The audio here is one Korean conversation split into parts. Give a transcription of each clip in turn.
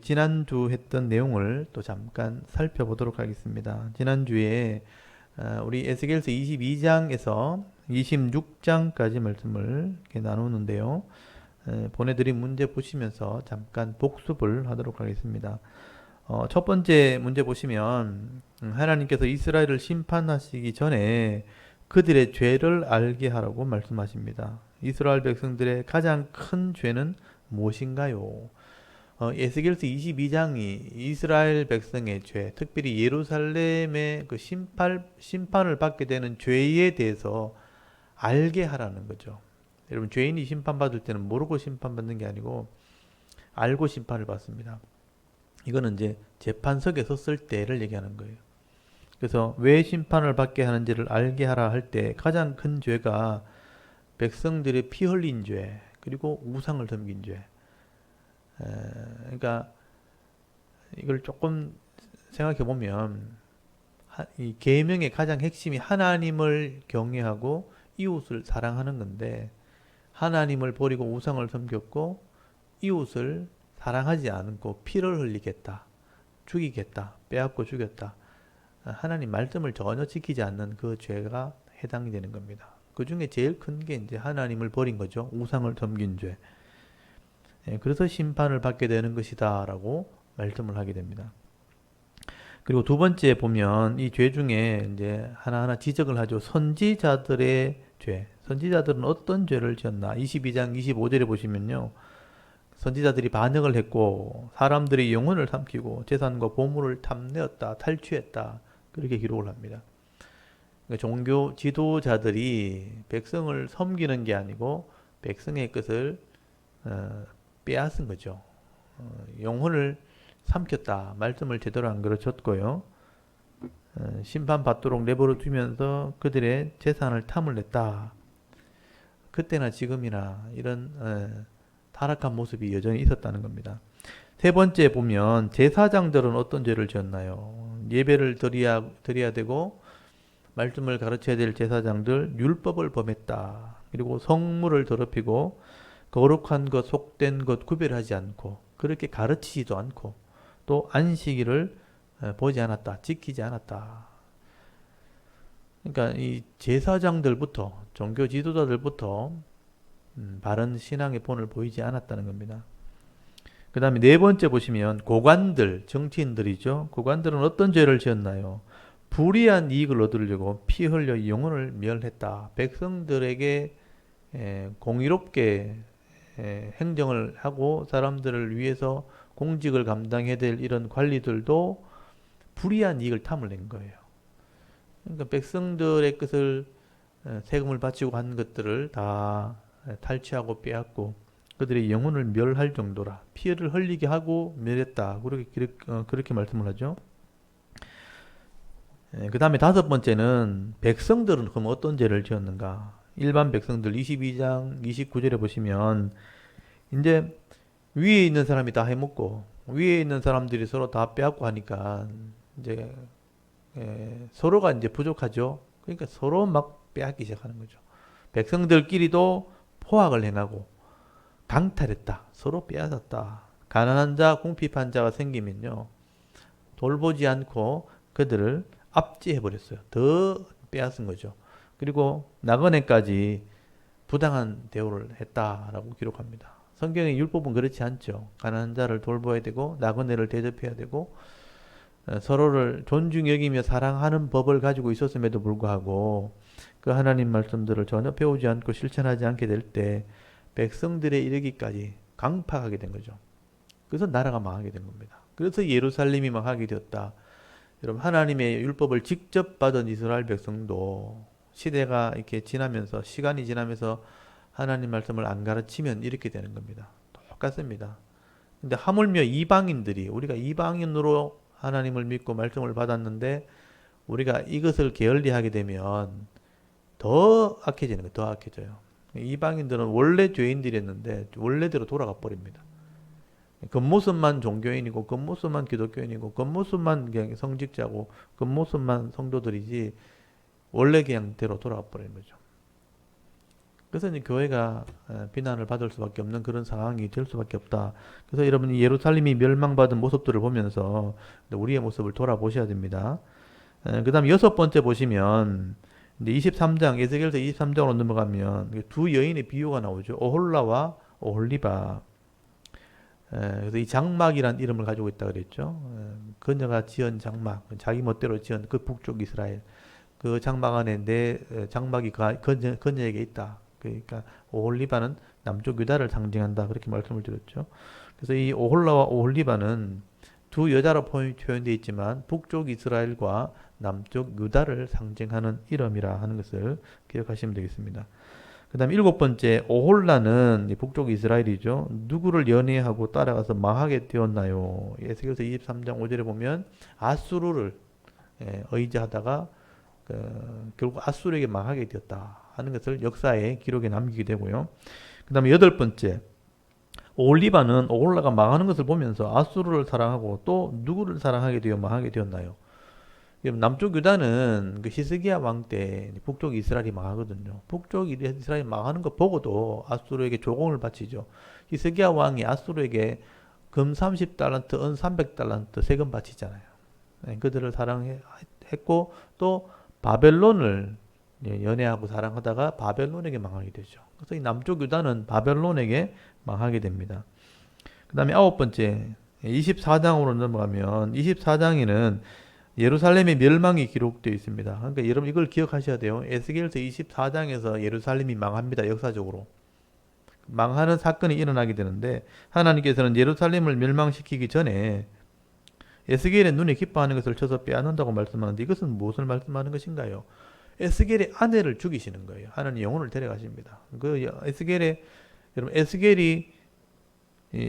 지난주 했던 내용을 또 잠깐 살펴보도록 하겠습니다. 지난주에 우리 에스겔서 22장에서 26장까지 말씀을 이렇게 나누는데요. 보내드린 문제 보시면서 잠깐 복습을 하도록 하겠습니다. 첫 번째 문제 보시면 하나님께서 이스라엘을 심판하시기 전에 그들의 죄를 알게 하라고 말씀하십니다. 이스라엘 백성들의 가장 큰 죄는 무엇인가요? 에스겔서 22장이 이스라엘 백성의 죄, 특별히 예루살렘의 그 심판을 받게 되는 죄에 대해서 알게 하라는 거죠. 여러분, 죄인이 심판받을 때는 모르고 심판받는 게 아니고 알고 심판을 받습니다. 이거는 이제 재판석에 섰을 때를 얘기하는 거예요. 그래서 왜 심판을 받게 하는지를 알게 하라 할 때 가장 큰 죄가 백성들의 피 흘린 죄, 그리고 우상을 섬긴 죄. 그러니까 이걸 조금 생각해 보면 이 계명의 가장 핵심이 하나님을 경외하고 이웃을 사랑하는 건데, 하나님을 버리고 우상을 섬겼고 이웃을 사랑하지 않고 피를 흘리겠다, 죽이겠다, 빼앗고 죽였다, 하나님 말씀을 전혀 지키지 않는 그 죄가 해당이 되는 겁니다. 그 중에 제일 큰 게 이제 하나님을 버린 거죠. 우상을 섬긴 죄. 그래서 심판을 받게 되는 것이다 라고 말씀을 하게 됩니다. 그리고 두 번째 보면 이 죄 중에 이제 하나하나 지적을 하죠. 선지자들의 죄. 선지자들은 어떤 죄를 지었나? 22장 25절에 보시면요. 선지자들이 반역을 했고 사람들의 영혼을 삼키고 재산과 보물을 탐내었다, 탈취했다. 그렇게 기록을 합니다. 그러니까 종교 지도자들이 백성을 섬기는 게 아니고 백성의 것을 빼앗은 거죠. 영혼을 삼켰다. 말씀을 제대로 안 가르쳤고요. 심판받도록 내버려 두면서 그들의 재산을 탐을 냈다. 그때나 지금이나 이런 타락한 모습이 여전히 있었다는 겁니다. 세 번째 보면 제사장들은 어떤 죄를 지었나요? 예배를 드려야 되고 말씀을 가르쳐야 될 제사장들 율법을 범했다. 그리고 성물을 더럽히고 거룩한 것, 속된 것 구별하지 않고 그렇게 가르치지도 않고 또 안식일을 보지 않았다, 지키지 않았다. 그러니까 이 제사장들부터, 종교 지도자들부터 바른 신앙의 본을 보이지 않았다는 겁니다. 그 다음에 네 번째 보시면 고관들, 정치인들이죠. 고관들은 어떤 죄를 지었나요? 불의한 이익을 얻으려고 피 흘려 영혼을 멸했다. 백성들에게 공의롭게 행정을 하고 사람들을 위해서 공직을 감당해야 될 이런 관리들도 불의한 이익을 탐을 낸 거예요. 그러니까 백성들의 것을 세금을 바치고 한 것들을 다 탈취하고 빼앗고 그들의 영혼을 멸할 정도라, 피해를 흘리게 하고 멸했다. 그렇게 말씀을 하죠. 그 다음에 다섯 번째는 백성들은 그럼 어떤 죄를 지었는가? 일반 백성들 22장 29절에 보시면 이제 위에 있는 사람이 다 해먹고 위에 있는 사람들이 서로 다 빼앗고 하니까 이제 서로가 이제 부족하죠. 그러니까 서로 막 빼앗기 시작하는 거죠. 백성들끼리도 포악을 행하고 강탈했다. 서로 빼앗았다. 가난한 자, 궁핍한 자가 생기면요. 돌보지 않고 그들을 압제해버렸어요. 더 빼앗은 거죠. 그리고 나그네까지 부당한 대우를 했다라고 기록합니다. 성경의 율법은 그렇지 않죠. 가난한 자를 돌봐야 되고 나그네를 대접해야 되고 서로를 존중히 여기며 사랑하는 법을 가지고 있었음에도 불구하고 그 하나님 말씀들을 전혀 배우지 않고 실천하지 않게 될 때 백성들에 이르기까지 강팍하게 된 거죠. 그래서 나라가 망하게 된 겁니다. 그래서 예루살렘이 망하게 되었다. 여러분, 하나님의 율법을 직접 받은 이스라엘 백성도 시대가 이렇게 지나면서, 시간이 지나면서 하나님 말씀을 안 가르치면 이렇게 되는 겁니다. 똑같습니다. 근데 하물며 이방인들이, 우리가 이방인으로 하나님을 믿고 말씀을 받았는데 우리가 이것을 게을리하게 되면 더 악해지는 거예요. 더 악해져요. 이방인들은 원래 죄인들이었는데 원래대로 돌아가 버립니다. 겉모습만 종교인이고 겉모습만 기독교인이고 겉모습만 그냥 성직자고 겉모습만 성도들이지 원래 그냥 대로 돌아가 버리는 거죠. 그래서 이제 교회가 비난을 받을 수밖에 없는 그런 상황이 될 수밖에 없다. 그래서 여러분이 예루살렘이 멸망받은 모습들을 보면서 우리의 모습을 돌아보셔야 됩니다. 그 다음 여섯 번째 보시면 이제 23장, 에스겔서 23장으로 넘어가면 두 여인의 비유가 나오죠. 오홀라와 오홀리바. 그래서 이 장막이란 이름을 가지고 있다 그랬죠. 그녀가 지은 장막, 자기 멋대로 지은 그 북쪽 이스라엘. 그 장막 안에 내 장막이 그녀에게 있다. 그러니까 오홀리바는 남쪽 유다를 상징한다. 그렇게 말씀을 드렸죠. 그래서 이 오홀라와 오홀리바는 두 여자로 표현되어 있지만 북쪽 이스라엘과 남쪽 유다를 상징하는 이름이라 하는 것을 기억하시면 되겠습니다. 그 다음에 일곱 번째, 오홀라는 북쪽 이스라엘이죠. 누구를 연애하고 따라가서 망하게 되었나요? 에스겔서 23장 5절에 보면 아수르를 의지하다가 결국 아수르에게 망하게 되었다 하는 것을 역사의 기록에 남기게 되고요. 그 다음에 여덟 번째, 오홀리바는 오홀라가 망하는 것을 보면서 아수르를 사랑하고 또 누구를 사랑하게 되어 망하게 되었나요? 남쪽 유다는 그 히스기야 왕 때 북쪽 이스라엘이 망하거든요. 북쪽 이스라엘이 망하는 거 보고도 아수르에게 조공을 바치죠. 히스기야 왕이 아수르에게 금 30달란트, 은 300달란트 세금 바치잖아요. 그들을 사랑했고 또 바벨론을 연애하고 사랑하다가 바벨론에게 망하게 되죠. 그래서 이 남쪽 유다는 바벨론에게 망하게 됩니다. 그 다음에 아홉 번째 24장으로 넘어가면 24장에는 예루살렘의 멸망이 기록되어 있습니다. 그러니까 여러분 이걸 기억하셔야 돼요. 에스겔서 24장에서 예루살렘이 망합니다. 역사적으로. 망하는 사건이 일어나게 되는데 하나님께서는 예루살렘을 멸망시키기 전에 에스겔의 눈에 기뻐하는 것을 쳐서 빼앗는다고 말씀하는데 이것은 무엇을 말씀하는 것인가요? 에스겔의 아내를 죽이시는 거예요. 하나님 영혼을 데려가십니다. 여러분 에스겔이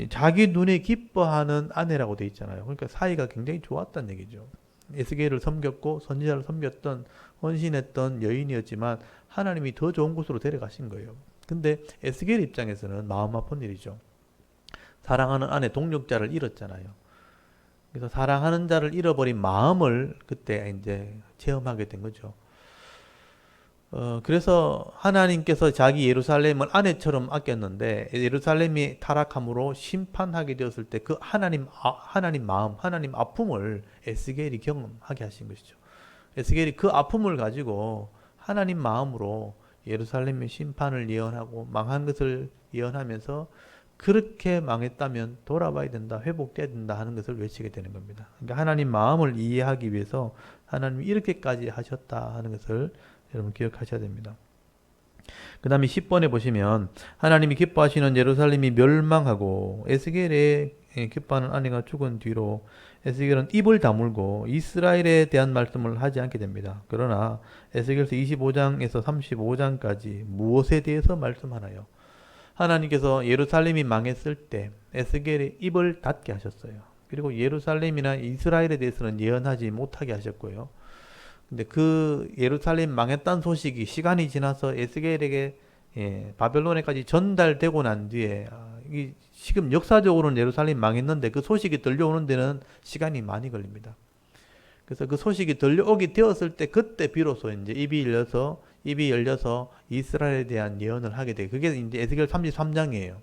자기 눈에 기뻐하는 아내라고 돼 있잖아요. 그러니까 사이가 굉장히 좋았다는 얘기죠. 에스겔을 섬겼고 선지자를 섬겼던 헌신했던 여인이었지만 하나님이 더 좋은 곳으로 데려가신 거예요. 근데 에스겔 입장에서는 마음 아픈 일이죠. 사랑하는 아내 동력자를 잃었잖아요. 그래서 사랑하는 자를 잃어버린 마음을 그때 이제 체험하게 된 거죠. 그래서 하나님께서 자기 예루살렘을 아내처럼 아꼈는데 예루살렘이 타락함으로 심판하게 되었을 때 그 하나님 마음, 하나님 아픔을 에스겔이 경험하게 하신 것이죠. 에스겔이 그 아픔을 가지고 하나님 마음으로 예루살렘의 심판을 예언하고 망한 것을 예언하면서 그렇게 망했다면 돌아봐야 된다, 회복돼야 된다 하는 것을 외치게 되는 겁니다. 그러니까 하나님 마음을 이해하기 위해서 하나님이 이렇게까지 하셨다 하는 것을 여러분 기억하셔야 됩니다. 그 다음에 10번에 보시면 하나님이 기뻐하시는 예루살렘이 멸망하고 에스겔의 기뻐하는 아내가 죽은 뒤로 에스겔은 입을 다물고 이스라엘에 대한 말씀을 하지 않게 됩니다. 그러나 에스겔서 25장에서 35장까지 무엇에 대해서 말씀하나요? 하나님께서 예루살렘이 망했을 때 에스겔의 입을 닫게 하셨어요. 그리고 예루살렘이나 이스라엘에 대해서는 예언하지 못하게 하셨고요. 근데 그 예루살렘 망했다는 소식이 시간이 지나서 에스겔에게 바벨론에까지 전달되고 난 뒤에 지금 역사적으로는 예루살렘 망했는데 그 소식이 들려오는 데는 시간이 많이 걸립니다. 그래서 그 소식이 들려오게 되었을 때 그때 비로소 이제 입이 열려서 이스라엘에 대한 예언을 하게 돼. 그게 이제 에스겔 33장이에요.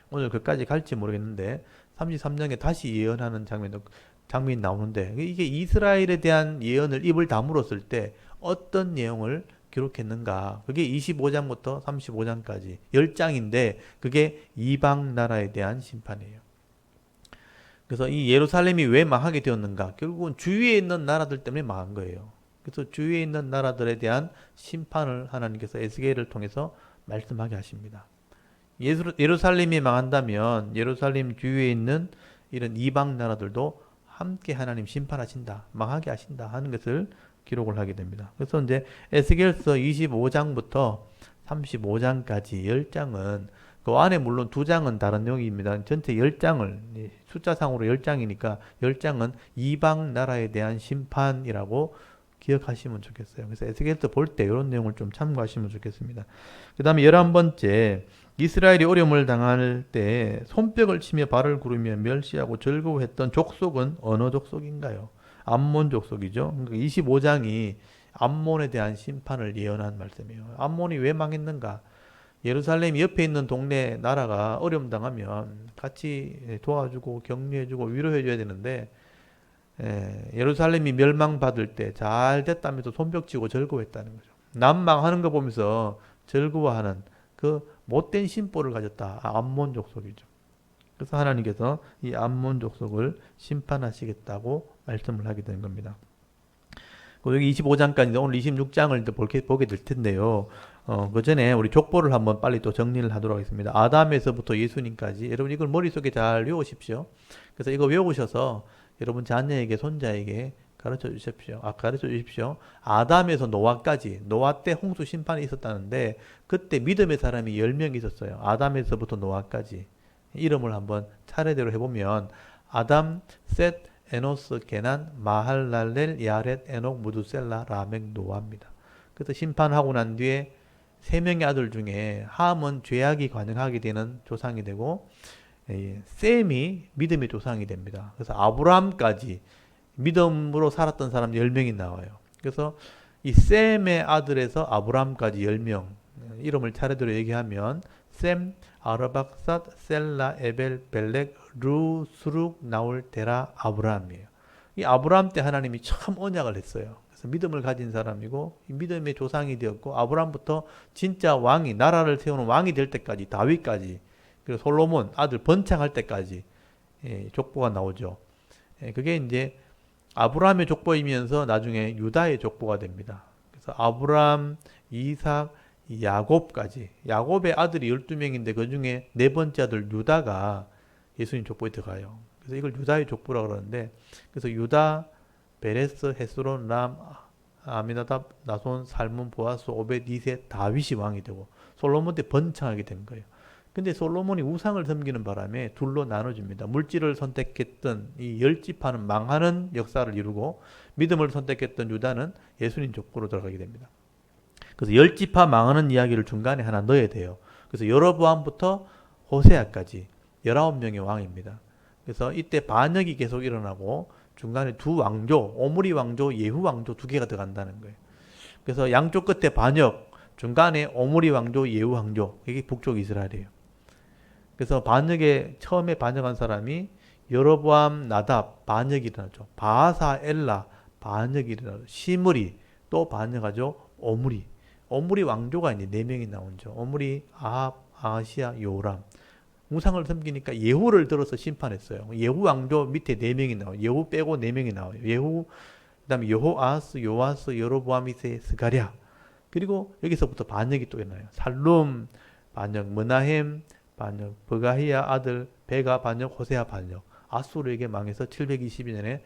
오늘 그까지 갈지 모르겠는데 33장에 다시 예언하는 장면이 나오는데 이게 이스라엘에 대한 예언을 입을 다물었을 때 어떤 내용을 기록했는가? 그게 25장부터 35장까지 10장인데 그게 이방 나라에 대한 심판이에요. 그래서 이 예루살렘이 왜 망하게 되었는가? 결국은 주위에 있는 나라들 때문에 망한 거예요. 그래서 주위에 있는 나라들에 대한 심판을 하나님께서 에스겔을 통해서 말씀하게 하십니다. 예루살렘이 망한다면 예루살렘 주위에 있는 이런 이방 나라들도 함께 하나님 심판하신다, 망하게 하신다 하는 것을 기록을 하게 됩니다. 그래서 이제 에스겔서 25장부터 35장까지 10장은 그 안에 물론 2장은 다른 내용입니다. 전체 10장을 숫자상으로 10장이니까 10장은 이방 나라에 대한 심판이라고 기억하시면 좋겠어요. 그래서 에스겔서 볼 때 이런 내용을 좀 참고하시면 좋겠습니다. 그 다음에 11번째 이스라엘이 어려움을 당할 때 손뼉을 치며 발을 구르며 멸시하고 즐거워했던 족속은 어느 족속인가요? 암몬 족속이죠. 그러니까 25장이 암몬에 대한 심판을 예언한 말씀이에요. 암몬이 왜 망했는가? 예루살렘 옆에 있는 동네 나라가 어려움 당하면 같이 도와주고 격려해주고 위로해줘야 되는데 예루살렘이 멸망받을 때 잘 됐다면서 손뼉치고 즐거워했다는 거죠. 남망하는 거 보면서 즐거워하는 그 못된 심보를 가졌다. 암몬 족속이죠. 그래서 하나님께서 이 암몬 족속을 심판하시겠다고 말씀을 하게 되는 겁니다. 여기 25장까지 오늘 26장을 보게 될 텐데요. 그 전에 우리 족보를 한번 빨리 또 정리를 하도록 하겠습니다. 아담에서부터 예수님까지 여러분 이걸 머릿속에 잘 외우십시오. 그래서 이거 외우셔서 여러분 자녀에게 손자에게 가르쳐 주십시오. 아담에서 노아까지 노아 때 홍수 심판이 있었다는데 그때 믿음의 사람이 10명이 있었어요. 아담에서부터 노아까지 이름을 한번 차례대로 해보면 아담, 셋, 에노스, 게난, 마할랄렐, 야렛, 에녹, 무두셀라, 라멕, 노아입니다. 그래서 심판하고 난 뒤에 세 명의 아들 중에 함은 죄악이 관영하게 되는 조상이 되고 셈이 믿음의 조상이 됩니다. 그래서 아브라함까지 믿음으로 살았던 사람 10명이 나와요. 그래서 이 셈의 아들에서 아브라함까지 10명 이름을 차례대로 얘기하면 셈, 아르박삿, 셀라, 에벨, 벨렉, 루, 수룩, 나올, 데라, 아브라함이에요. 이 아브라함 때 하나님이 처음 언약을 했어요. 그래서 믿음을 가진 사람이고 믿음의 조상이 되었고 아브라함부터 진짜 왕이 나라를 세우는 왕이 될 때까지 다윗까지 그리고 솔로몬 아들 번창할 때까지 족보가 나오죠. 그게 이제 아브라함의 족보이면서 나중에 유다의 족보가 됩니다. 그래서 아브라함, 이삭, 야곱까지 야곱의 아들이 12명인데 그 중에 네 번째 아들 유다가 예수님 족보에 들어가요. 그래서 이걸 유다의 족보라고 그러는데 그래서 유다, 베레스, 헤스론, 람, 아미나답, 나손, 살문, 보아스, 오벳, 이세, 다윗이 왕이 되고 솔로몬 때 번창하게 된 거예요. 근데 솔로몬이 우상을 섬기는 바람에 둘로 나눠집니다. 물질을 선택했던 이 10지파는 망하는 역사를 이루고 믿음을 선택했던 유다는 예수님 족보로 들어가게 됩니다. 그래서 10지파 망하는 이야기를 중간에 하나 넣어야 돼요. 그래서 여로보암부터 호세아까지 19명의 왕입니다. 그래서 이때 반역이 계속 일어나고 중간에 두 왕조, 오므리 왕조, 예후 왕조 두 개가 들어간다는 거예요. 그래서 양쪽 끝에 반역, 중간에 오므리 왕조, 예후 왕조, 이게 북쪽 이스라엘이에요. 그래서 반역에 처음에 반역한 사람이 여로보암, 나답 반역이 일어나죠. 바하사, 엘라 반역이 일어나죠. 시므리 또 반역하죠. 오므리 왕조가 이제 4명이 나오죠. 오므리, 아합, 아하시아, 요람. 우상을 섬기니까 예후를 들어서 심판했어요. 예후 왕조 밑에 4명이 나와요. 예후 빼고 4명이 나와요. 예후, 그 다음에 여호아스, 요아스, 여로보암, 이세, 스가랴. 그리고 여기서부터 반역이 또 일어나요. 살룸 반역, 머나헴 반역, 버가히야 아들 베가 반역, 호세아 반역. 아수르에게 망해서 722년에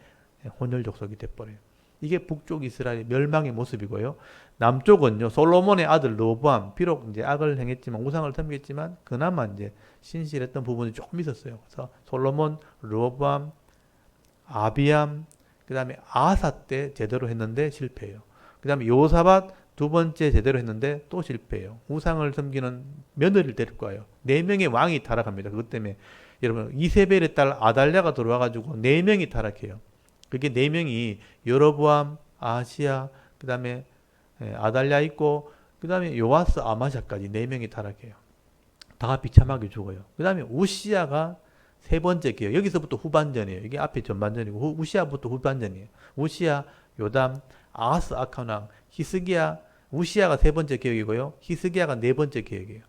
혼혈 족속이 돼버려요. 이게 북쪽 이스라엘의 멸망의 모습이고요. 남쪽은요, 솔로몬의 아들 르호보암, 비록 이제 악을 행했지만, 우상을 섬겼지만, 그나마 이제 신실했던 부분이 조금 있었어요. 그래서 솔로몬, 르호보암, 아비암, 그 다음에 아사 때 제대로 했는데 실패해요. 그 다음에 요사밧 두 번째 제대로 했는데 또 실패해요. 우상을 섬기는 며느리를 데리고 와요. 4명의 왕이 타락합니다. 그것 때문에 여러분 이세벨의 딸 아달랴가 들어와가지고 4명이 타락해요. 그게 4명이 여로보암, 아시아, 그 다음에 아달랴 있고 그 다음에 요아스, 아마샤까지 4명이 타락해요. 다 비참하게 죽어요. 그 다음에 우시아가 세 번째 기회. 여기서부터 후반전이에요. 이게 앞에 전반전이고 우시아부터 후반전이에요. 우시아, 요담, 아하스, 아카낭, 히스기야, 우시아가 세 번째 기억이고요. 히스기야가 네 번째 기억이에요.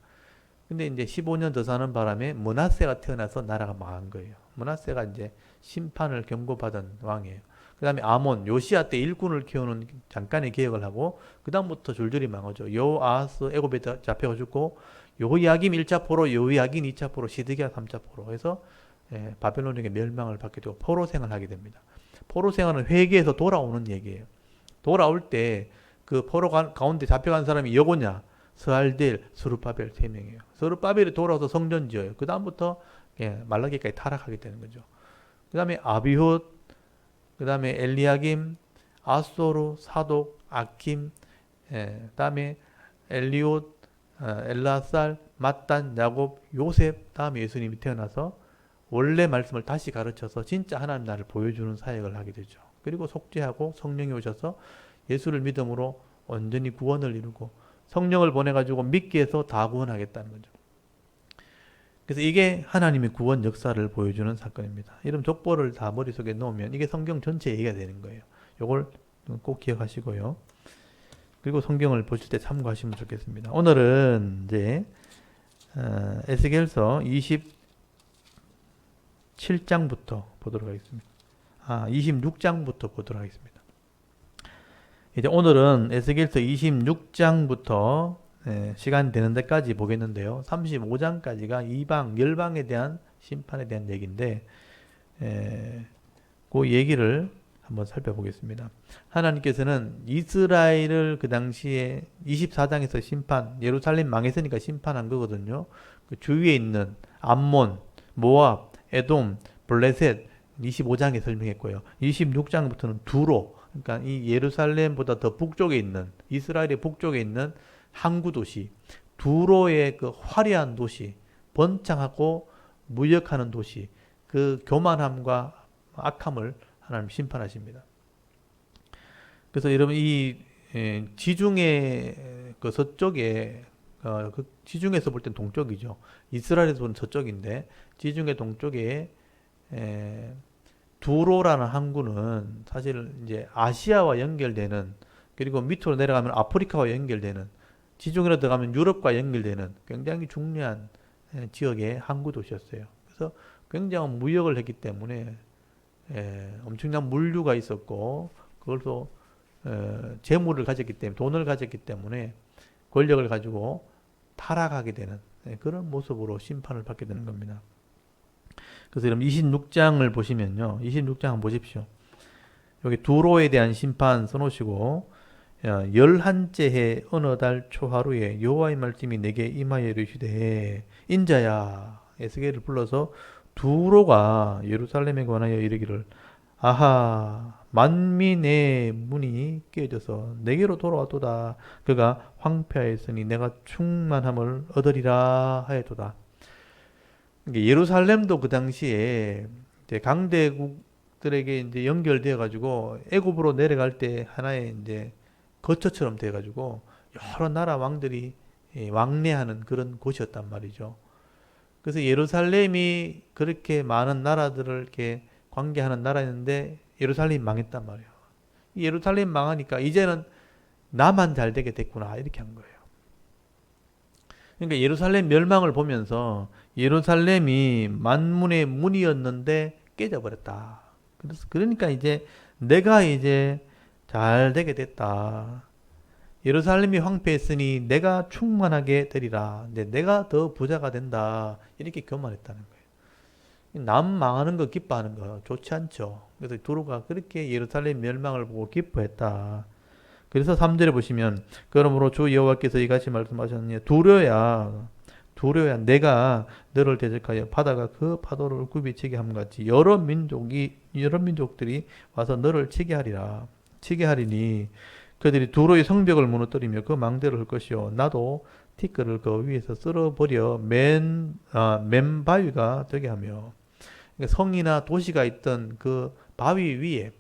근데 이제 15년 더 사는 바람에 므낫세가 태어나서 나라가 망한 거예요. 므낫세가 이제 심판을 경고받은 왕이에요. 그 다음에 아몬, 요시아 때 일꾼을 키우는 잠깐의 개혁을 하고 그 다음부터 줄줄이 망하죠. 여호아하스 애굽에 잡혀 죽고 여호야김 1차 포로, 여호야긴 2차 포로, 시드기야 3차 포로 해서 바벨론에게 멸망을 받게 되고 포로 생활을 하게 됩니다. 포로 생활은 회개에서 돌아오는 얘기예요. 돌아올 때 그 포로 가운데 잡혀간 사람이 여고냐, 스알델, 스룹바벨 3명이에요. 스룹바벨이 돌아와서 성전 지어요. 그 다음부터 말라기까지 타락하게 되는 거죠. 그 다음에 아비훗, 그 다음에 엘리야김, 아소르, 사독, 아킴, 그 다음에 엘리옷, 엘라살, mat단, 야곱, 요셉, 다음에 예수님이 태어나서 원래 말씀을 다시 가르쳐서 진짜 하나님 나라를 보여주는 사역을 하게 되죠. 그리고 속죄하고 성령이 오셔서 예수를 믿음으로 온전히 구원을 이루고 성령을 보내가지고 믿게 해서 다 구원하겠다는 거죠. 그래서 이게 하나님의 구원 역사를 보여주는 사건입니다. 이런 족보를 다 머릿속에 넣으면 이게 성경 전체 얘기가 되는 거예요. 이걸 꼭 기억하시고요. 그리고 성경을 보실 때 참고하시면 좋겠습니다. 오늘은 이제 에스겔서 27장부터 보도록 하겠습니다. 26장부터 보도록 하겠습니다. 이제 오늘은 에스겔서 26장부터 시간 되는 데까지 보겠는데요. 35장까지가 이방, 열방에 대한 심판에 대한 얘기인데 그 얘기를 한번 살펴보겠습니다. 하나님께서는 이스라엘을 그 당시에 24장에서 심판, 예루살렘 망했으니까 심판한 거거든요. 그 주위에 있는 암몬, 모압, 에돔, 블레셋 25장에 설명했고요. 26장부터는 두로, 그러니까 이 예루살렘보다 더 북쪽에 있는, 이스라엘의 북쪽에 있는 항구 도시, 두로의 그 화려한 도시, 번창하고 무역하는 도시, 그 교만함과 악함을 하나님 심판하십니다. 그래서 여러분 이 지중해 그 서쪽에 그 지중해에서 볼 땐 동쪽이죠. 이스라엘에서 보는 서쪽인데 지중해 동쪽에 두로라는 항구는 사실 이제 아시아와 연결되는, 그리고 밑으로 내려가면 아프리카와 연결되는, 지중해로 들어가면 유럽과 연결되는 굉장히 중요한 지역의 항구 도시였어요. 그래서 굉장한 무역을 했기 때문에 엄청난 물류가 있었고, 그걸로 재물을 가졌기 때문에, 돈을 가졌기 때문에 권력을 가지고 타락하게 되는 그런 모습으로 심판을 받게 되는 겁니다. 그래서 여러분 26장을 보시면요, 26장 한번 보십시오. 여기 두로에 대한 심판 써놓으시고, 11째 해 어느 달 초하루에 여호와의 말씀이 내게 임하여 이르시되, 인자야, 에스겔을 불러서 두로가 예루살렘에 관하여 이르기를, 아하, 만민의 문이 깨져서 내게로 돌아왔도다. 그가 황폐하였으니 내가 충만함을 얻으리라 하였도다. 예루살렘도 그 당시에 이제 강대국들에게 이제 연결되어 가지고 애굽으로 내려갈 때 하나의 이제 거처처럼 돼 가지고 여러 나라 왕들이 왕래하는 그런 곳이었단 말이죠. 그래서 예루살렘이 그렇게 많은 나라들을 이렇게 관계하는 나라였는데 예루살렘이 망했단 말이에요. 예루살렘 망하니까 이제는 나만 잘 되게 됐구나, 이렇게 한 거예요. 그러니까 예루살렘 멸망을 보면서 예루살렘이 만문의 문이었는데 깨져버렸다. 그러니까 이제 내가 이제 잘 되게 됐다. 예루살렘이 황폐했으니 내가 충만하게 되리라. 내가 더 부자가 된다. 이렇게 교만했다는 거예요. 남 망하는 거 기뻐하는 거 좋지 않죠. 그래서 두로가 그렇게 예루살렘 멸망을 보고 기뻐했다. 그래서 3절에 보시면, 그러므로 주 여호와께서 이같이 말씀하셨느니 두려야 내가 너를 대적하여 바다가 그 파도를 굽이치게 함같이 여러 민족들이 와서 너를 치게 하리니 그들이 두로의 성벽을 무너뜨리며 그 망대를 할 것이요 나도 티끌을 그 위에서 쓸어버려 맨바위가 되게 하며. 그러니까 성이나 도시가 있던 그 바위 위에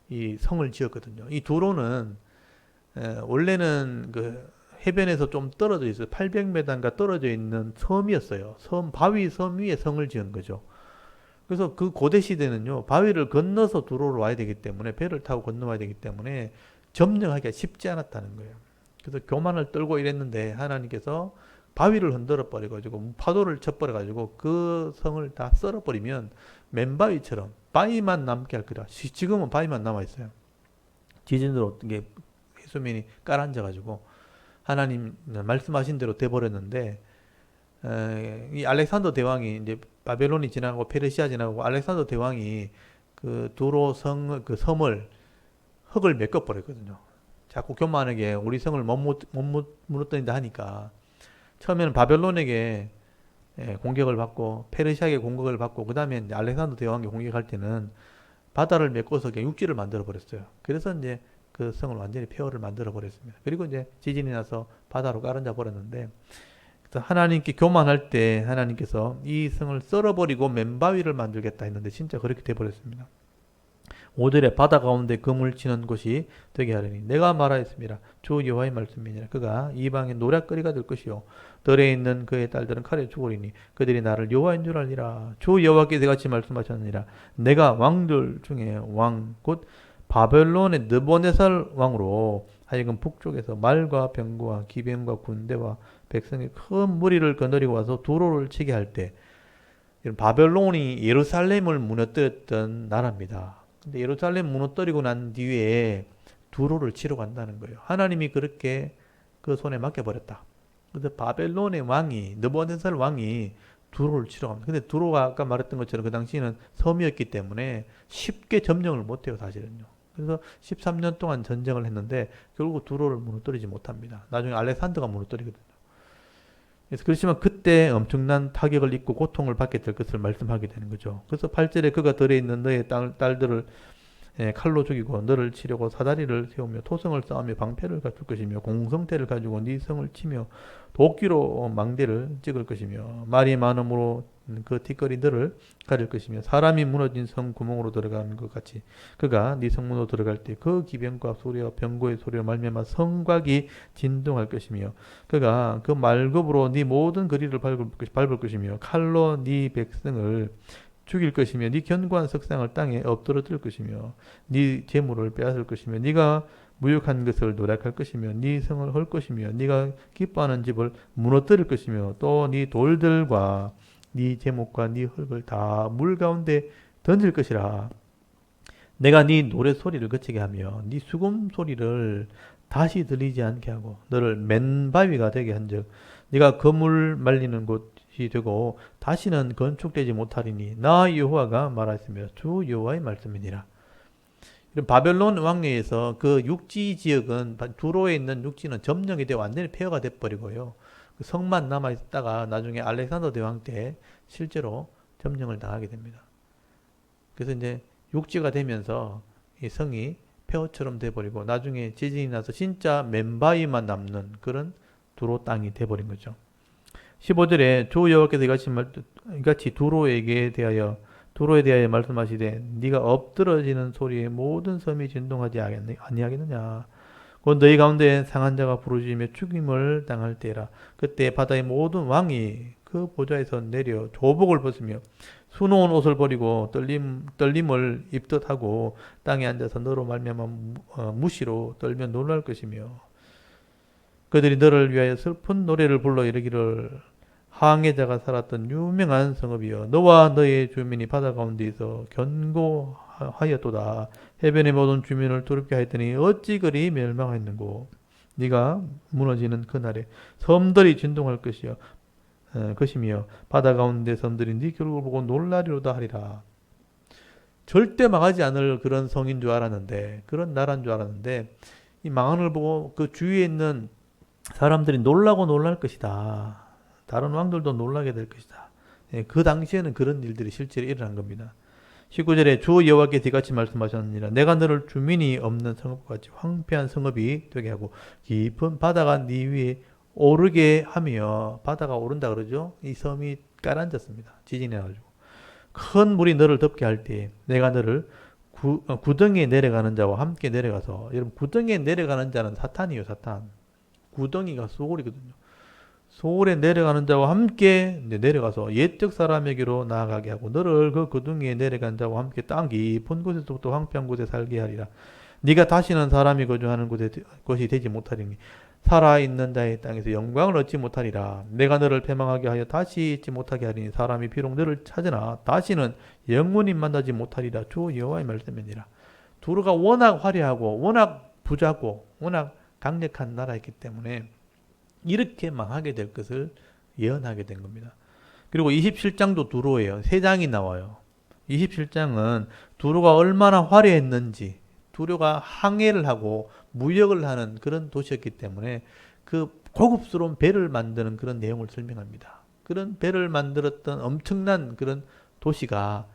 이 성을 지었거든요. 이 두로는 원래는 그 해변에서 좀 떨어져 있어요. 800m인가 떨어져 있는 섬이었어요. 바위 섬 위에 성을 지은 거죠. 그래서 그 고대 시대는요, 바위를 건너서 두로로 와야 되기 때문에, 배를 타고 건너와야 되기 때문에 점령하기가 쉽지 않았다는 거예요. 그래서 교만을 떨고 이랬는데 하나님께서 바위를 흔들어 버려가지고 파도를 쳐버려가지고 그 성을 다 썰어버리면 맨바위처럼 바위만 남게 할 거다. 지금은 바위만 남아 있어요. 지진으로 이게 해수면이 깔아앉아가지고 하나님 말씀하신 대로 돼버렸는데, 이 알렉산더 대왕이 이제 바벨론이 지나가고 페르시아 지나가고 알렉산더 대왕이 그 두로 그 섬을 흙을 메꿔버렸거든요. 자꾸 교만하게 우리 성을 못 무너뜨린다 하니까 처음에는 바벨론에게 공격을 받고 페르시아에게 공격을 받고, 그 다음에 알렉산더 대왕에게 공격할 때는 바다를 메꿔서 육지를 만들어 버렸어요. 그래서 이제 그 성을 완전히 폐허를 만들어 버렸습니다. 그리고 이제 지진이 나서 바다로 깔아앉아 버렸는데, 하나님께 교만할 때 하나님께서 이 성을 썰어버리고 맨바위를 만들겠다 했는데 진짜 그렇게 돼버렸습니다. 5절에 바다 가운데 그물 치는 곳이 되게 하리니 내가 말하였습니다. 주 여호와의 말씀이니라. 그가 이방의 노략거리가 될 것이요 들에 있는 그의 딸들은 칼에 죽으리니 그들이 나를 여호와인 줄 알리라. 주 여호와께서 이같이 말씀하셨느니라. 내가 왕들 중에 왕 곧 바벨론의 느보네살 왕으로 하여금 북쪽에서 말과 병과 기병과 군대와 백성의 큰 무리를 거느리고 와서 두로를 치게 할 때 바벨론이 예루살렘을 무너뜨렸던 나라입니다. 근데 예루살렘 무너뜨리고 난 뒤에 두로를 치러 간다는 거예요. 하나님이 그렇게 그 손에 맡겨버렸다. 그래서 바벨론의 왕이 느부갓네살 왕이 두로를 치러 갑니다. 근데 두로가 아까 말했던 것처럼 그 당시에는 섬이었기 때문에 쉽게 점령을 못해요, 사실은요. 그래서 13년 동안 전쟁을 했는데 결국 두로를 무너뜨리지 못합니다. 나중에 알렉산더가 무너뜨리거든요. 그래서 그렇지만 그때 엄청난 타격을 입고 고통을 받게 될 것을 말씀하게 되는 거죠. 그래서 8절에 그가 들에 있는 너의 딸들을 칼로 죽이고 너를 치려고 사다리를 세우며 토성을 쌓으며 방패를 갖출 것이며 공성태를 가지고 네 성을 치며 도끼로 망대를 찍을 것이며 말이 많음으로 그 뒷거리 너를 가릴 것이며 사람이 무너진 성 구멍으로 들어가는 것 같이 그가 네 성문으로 들어갈 때 그 기병과 소리와 병거의 소리로 말미암아 성곽이 진동할 것이며 그가 그 말급으로 네 모든 거리를 밟을 것이며 칼로 네 백성을 죽일 것이며 네 견고한 석상을 땅에 엎드러뜨릴 것이며 네 재물을 빼앗을 것이며 네가 무욕한 것을 노력할 것이며 네 성을 헐 것이며 네가 기뻐하는 집을 무너뜨릴 것이며 또 네 돌들과 네 제목과 네 흙을 다 물 가운데 던질 것이라. 내가 네 노래 소리를 그치게 하며 네 수금 소리를 다시 들리지 않게 하고 너를 맨바위가 되게 한즉 네가 그물 말리는 곳이 되고 다시는 건축되지 못하리니 나 여호와가 말하였으며 주 여호와의 말씀이니라. 바벨론 왕래에서 그 육지 지역은 두로에 있는 육지는 점령이 되어 완전히 폐허가 돼버리고요. 그 성만 남아 있다가 나중에 알렉산더 대왕 때 실제로 점령을 당하게 됩니다. 그래서 이제 육지가 되면서 이 성이 폐허처럼 돼버리고 나중에 지진이 나서 진짜 맨바위만 남는 그런 두로 땅이 돼버린 거죠. 15절에 주 여호와께서 이같이 두로에 대하여 말씀하시되 네가 엎드러지는 소리에 모든 섬이 진동하지 아니하겠느냐. 곧 너희 가운데 상한 자가 부르짖으며 죽임을 당할 때라. 그때 바다의 모든 왕이 그 보좌에서 내려 조복을 벗으며 수놓은 옷을 버리고 떨림을 입듯 하고 땅에 앉아서 너로 말미암아 무시로 떨며 놀랄 것이며 그들이 너를 위하여 슬픈 노래를 불러 이르기를 항해자가 살았던 유명한 성읍이여 너와 너의 주민이 바다 가운데 있어 견고하였도다. 해변의 모든 주민을 두렵게 하였더니 어찌 그리 멸망하였는고. 네가 무너지는 그날에 섬들이 진동할 것이며 바다 가운데 섬들이 네 결국을 보고 놀라리로다 하리라. 절대 망하지 않을 그런 성인 줄 알았는데 그런 나라인 줄 알았는데 이 망하는 걸 보고 그 주위에 있는 사람들이 놀랄 것이다. 다른 왕들도 놀라게 될 것이다. 그 당시에는 그런 일들이 실제로 일어난 겁니다. 19절에 주 여호와께서 이같이 말씀하셨느니라. 내가 너를 주민이 없는 성읍과 같이 황폐한 성읍이 되게 하고 깊은 바다가 네 위에 오르게 하며 바다가 오른다 그러죠. 이 섬이 가라앉았습니다. 지진이 나가지고 큰 물이 너를 덮게 할 때 내가 너를 구덩이에 내려가는 자와 함께 내려가서 여러분 구덩이에 내려가는 자는 사탄이에요. 사탄. 구덩이가 소홀이거든요. 소홀에 내려가는 자와 함께 내려가서 옛적 사람에게로 나아가게 하고 너를 그 구덩이에 내려간 자와 함께 땅 깊은 곳에서부터 황폐한 곳에 살게 하리라. 네가 다시는 사람이 거주하는 곳이 되지 못하리니 살아있는 자의 땅에서 영광을 얻지 못하리라. 내가 너를 패망하게 하여 다시 있지 못하게 하리니 사람이 비록 너를 찾으나 다시는 영원히 만나지 못하리라. 주 여호와의 말씀이니라. 두로가 워낙 화려하고 워낙 부자고 워낙 강력한 나라였기 때문에 이렇게 망하게 될 것을 예언하게 된 겁니다. 그리고 27장도 두로예요. 3장이 나와요. 27장은 두로가 얼마나 화려했는지 두로가 항해를 하고 무역을 하는 그런 도시였기 때문에 그 고급스러운 배를 만드는 그런 내용을 설명합니다. 그런 배를 만들었던 엄청난 그런 도시가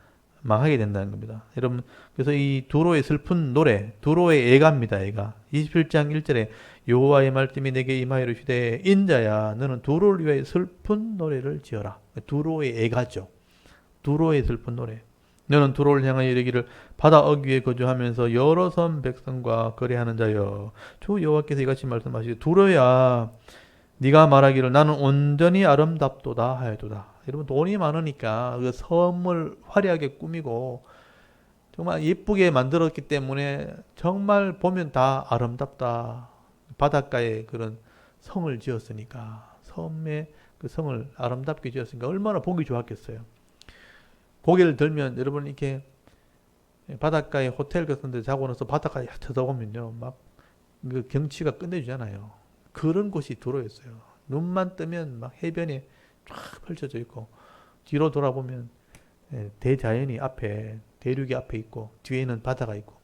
망하게 된다는 겁니다. 여러분, 그래서 이 두로의 슬픈 노래, 두로의 애가입니다. 애가. 27장 1절에 여호와의 말씀이 내게 임하여 이르시되 인자야 너는 두로를 위하여 슬픈 노래를 지어라. 두로의 애가죠. 두로의 슬픈 노래. 너는 두로를 향하여 이르기를 바다 어귀에 거주하면서 여러 섬 백성과 거래하는 자여 주 여호와께서 이같이 말씀하시되 두로야 네가 말하기를 나는 온전히 아름답도다 하여도다. 여러분 돈이 많으니까 그 섬을 화려하게 꾸미고 정말 예쁘게 만들었기 때문에 정말 보면 다 아름답다. 바닷가에 그런 성을 지었으니까 섬에 그 성을 아름답게 지었으니까 얼마나 보기 좋았겠어요. 고개를 들면 여러분 이렇게 바닷가에 호텔 같은 데 자고 나서 바닷가에 쳐다보면요. 막 그 경치가 끝내주잖아요. 그런 곳이 두로였어요. 눈만 뜨면 막 해변에 쫙 펼쳐져 있고 뒤로 돌아보면 대자연이 앞에 대륙이 앞에 있고 뒤에는 바다가 있고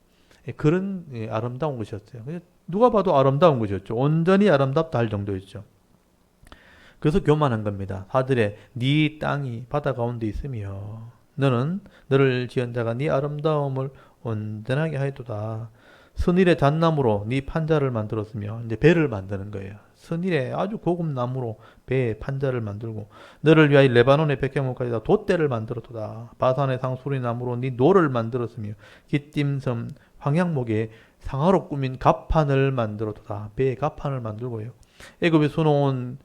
그런 아름다운 곳이었어요. 누가 봐도 아름다운 곳이었죠. 온전히 아름답다 할 정도였죠. 그래서 교만한 겁니다. 하늘에 네 땅이 바다 가운데 있으며 너는 너를 지은 자가 네 아름다움을 온전하게 하였도다. 선일의 잣나무로 네 판자를 만들었으며 이제 배를 만드는 거예요. 선일의 아주 고급 나무로 배에 판자를 만들고 너를 위하여 레바논의 백향목까지다 돛대를 만들었도다. 바산의 상수리 나무로 네 노를 만들었으며 기띔섬 황양목에 상하로 꾸민 갑판을 만들었도다. 배에 갑판을 만들고요. 애굽에 수놓은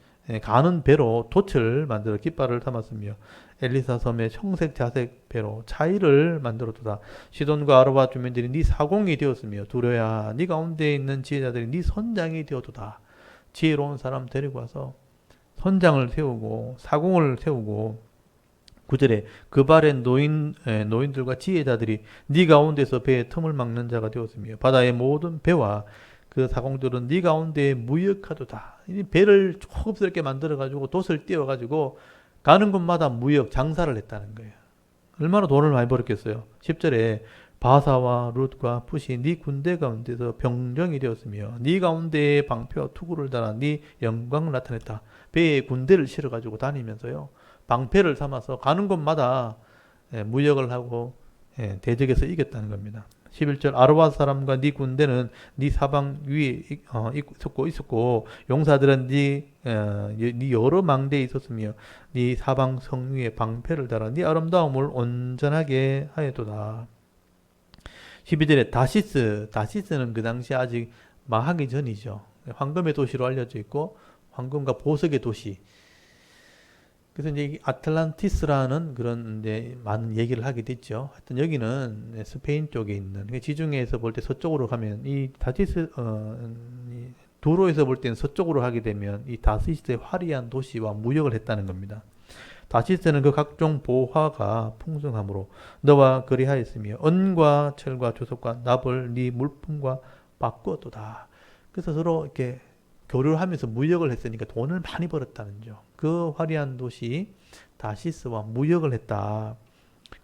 가는 배로 돛을 만들어 깃발을 삼았으며 엘리사 섬의 청색 자색 배로 차이를 만들었도다. 시돈과 아르바 주민들이 네 사공이 되었으며 두려야 네 가운데 있는 지혜자들이 네 선장이 되었도다. 지혜로운 사람 데리고 와서 선장을 세우고 사공을 세우고 9절에 그 발의 노인들과 지혜자들이 네 가운데서 배의 틈을 막는 자가 되었으며 바다의 모든 배와 그 사공들은 네 가운데에 무역하도다. 이 배를 초급스럽게 만들어가지고 돛을 띄워가지고 가는 곳마다 무역 장사를 했다는 거예요. 얼마나 돈을 많이 벌었겠어요. 10절에 바사와 룻과 푸시 네 군대 가운데서 병정이 되었으며 네 가운데에 방패와 투구를 달아 네 영광을 나타냈다. 배에 군대를 실어가지고 다니면서요. 방패를 삼아서 가는 곳마다 무역을 하고 대적에서 이겼다는 겁니다. 11절 아르바 사람과 네 군대는 네 사방 위에 있었고 용사들은 네 여러 망대에 있었으며 네 사방 성 위에 방패를 달아 네 아름다움을 온전하게 하였도다. 12절에 다시스는 그 당시 아직 망하기 전이죠. 황금의 도시로 알려져 있고 황금과 보석의 도시. 그래서 이제 아틀란티스라는 그런 이제 많은 얘기를 하게 됐죠. 하여튼 여기는 스페인 쪽에 있는 지중해에서 볼 때 서쪽으로 가면 이 다시스 도로에서 볼 때는 서쪽으로 가게 되면 이 다시스의 화려한 도시와 무역을 했다는 겁니다. 다시스는 그 각종 보화가 풍성함으로 너와 거래하였으며 은과 철과 조석과 납을 네 물품과 바꾸었도다. 그래서 서로 이렇게 교류를 하면서 무역을 했으니까 돈을 많이 벌었다는 점. 그 화려한 도시 다시스와 무역을 했다.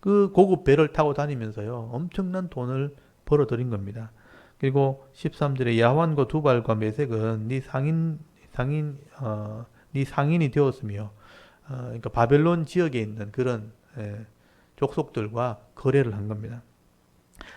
그 고급 배를 타고 다니면서요. 엄청난 돈을 벌어들인 겁니다. 그리고 13절에 야환과 두발과 메색은 네 상인이 되었으며 그러니까 바벨론 지역에 있는 그런 족속들과 거래를 한 겁니다.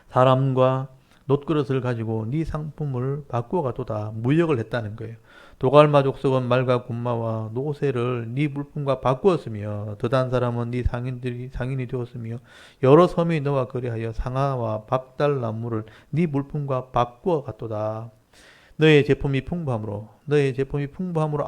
사람과 놋그릇을 가지고 네 상품을 바꾸어 가도다. 무역을 했다는 거예요. 도갈마 족속은 말과 군마와 노새를 네 물품과 바꾸었으며 더단 사람은 네 상인이 되었으며 여러 섬이 너와 거래하여 상아와 박달나무를 네 물품과 바꾸어 갔도다. 너의 제품이 풍부함으로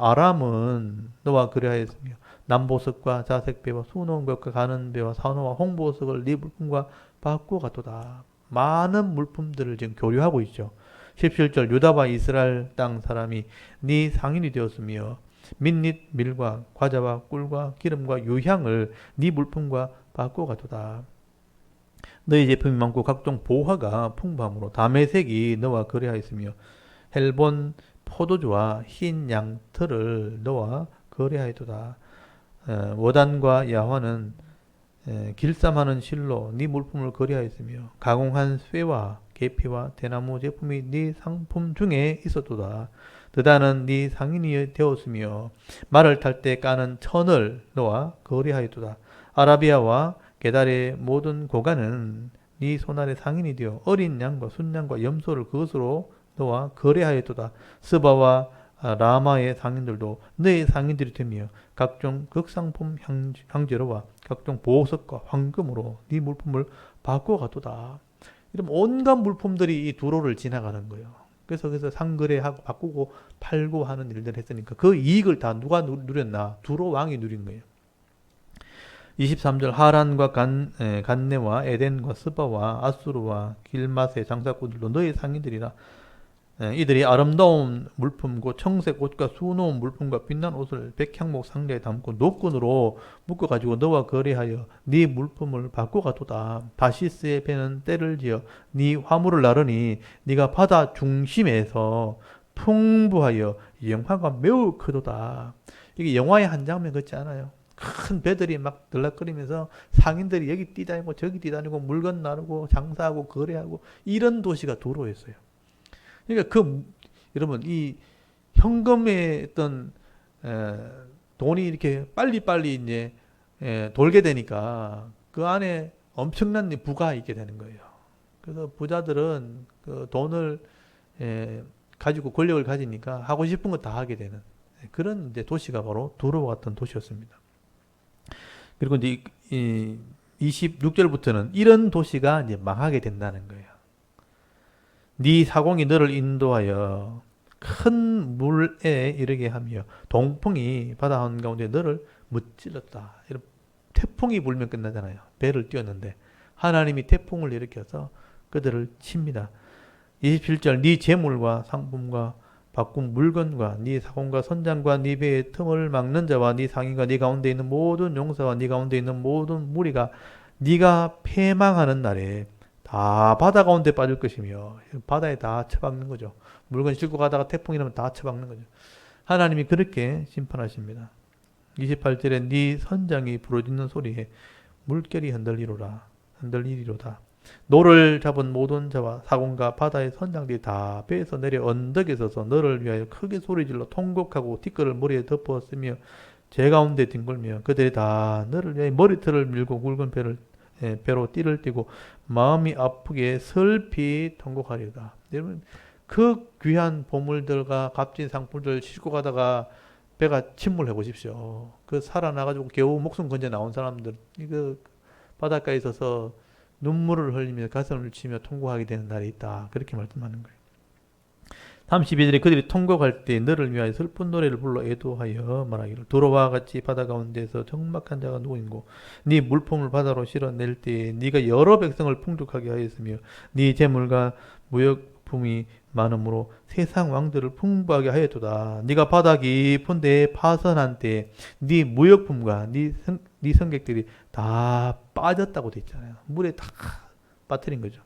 아람은 너와 거래하였으며 남보석과 자색배와 수놓은 것과 가는 배와 산호와 홍보석을 네 물품과 바꾸어 갔도다. 많은 물품들을 지금 교류하고 있죠. 17절 유다와 이스라엘 땅 사람이 네 상인이 되었으며 민닛 밀과 과자와 꿀과 기름과 유향을 네 물품과 바꾸어 가도다. 너희 제품이 많고 각종 보화가 풍부함으로 다메색이 너와 거래하였으며 헬본 포도주와 흰 양털을 너와 거래하였도다. 워단과 야화는 길쌈하는 실로 네 물품을 거래하였으며 가공한 쇠와 계피와 대나무 제품이 네 상품 중에 있었도다. 드다는 네 상인이 되었으며 말을 탈 때 까는 천을 너와 거래하였도다. 아라비아와 게달의 모든 고관은 네 손아래 상인이 되어 어린 양과 순양과 염소를 그것으로 너와 거래하였도다. 스바와 라마의 상인들도 너의 상인들이 되며 각종 극상품 향재로와 각종 보석과 황금으로 네 물품을 바꿔가도다. 이러면 온갖 물품들이 이 두로를 지나가는 거예요. 그래서 상거래하고 바꾸고 팔고 하는 일들을 했으니까 그 이익을 다 누가 누렸나? 두로 왕이 누린 거예요. 23절 하란과 간네와 에덴과 스바와 아수르와 길맛의 장사꾼들도 너희 상인들이라. 이들이 아름다운 물품과 청색 옷과 수놓은 물품과 빛난 옷을 백향목 상자에 담고 노끈으로 묶어가지고 너와 거래하여 네 물품을 바꿔가도다. 다시스의 배는 때를 지어 네 화물을 나르니 네가 바다 중심에서 풍부하여 영화가 매우 크도다. 이게 영화의 한 장면 같지 않아요? 큰 배들이 막 들락거리면서 상인들이 여기 뛰다니고 저기 뛰다니고 물건 나르고 장사하고 거래하고 이런 도시가 두로였어요. 그러니까 여러분 이 현금의 어떤 돈이 이렇게 빨리빨리 이제 돌게 되니까 그 안에 엄청난 부가 있게 되는 거예요. 그래서 부자들은 그 돈을 가지고 권력을 가지니까 하고 싶은 거 다 하게 되는 그런 이제 도시가 바로 두로와 같은 도시였습니다. 그리고 이제 26절부터는 이런 도시가 이제 망하게 된다는 거예요. 네 사공이 너를 인도하여 큰 물에 이르게 하며 동풍이 바다 한가운데 너를 무찔렀다. 이런 태풍이 불면 끝나잖아요. 배를 띄웠는데 하나님이 태풍을 일으켜서 그들을 칩니다. 27절 네 재물과 상품과 바꾼 물건과 네 사공과 선장과 네 배의 틈을 막는 자와 네 상인과 네 가운데 있는 모든 용사와 네 가운데 있는 모든 무리가 네가 패망하는 날에 다 바다 가운데 빠질 것이며 바다에 다 처박는 거죠. 물건 싣고 가다가 태풍이 나면 다 처박는 거죠. 하나님이 그렇게 심판하십니다. 28절에 네 선장이 부러지는 소리에 물결이 흔들리리로다. 노를 잡은 모든 자와 사공과 바다의 선장들이 다 배에서 내려 언덕에 서서 너를 위하여 크게 소리질러 통곡하고 티끌을 머리에 덮었으며 제 가운데 뒹굴며 그들이 다 너를 위하여 머리털을 밀고 굵은 배로 띠를 띠고 마음이 아프게 슬피 통곡하리로다. 여러분 그 귀한 보물들과 값진 상품들 싣고 가다가 배가 침몰해 보십시오. 그 살아나가지고 겨우 목숨 건져 나온 사람들 이거 바닷가에 있어서 눈물을 흘리며 가슴을 치며 통곡하게 되는 날이 있다. 그렇게 말씀하는 거예요. 32절에 그들이 통곡할 때 너를 위하여 슬픈 노래를 불러 애도하여 말하기를 두로와 같이 바다 가운데서 적막한 자가 누구인고 네 물품을 바다로 실어낼 때에 네가 여러 백성을 풍족하게 하였으며 네 재물과 무역품이 많음으로 세상 왕들을 풍부하게 하였도다. 네가 바다 깊은 데에 파선한 때에 네 무역품과 네 성객들이 다 빠졌다고 돼 있잖아요. 물에 다 빠뜨린 거죠.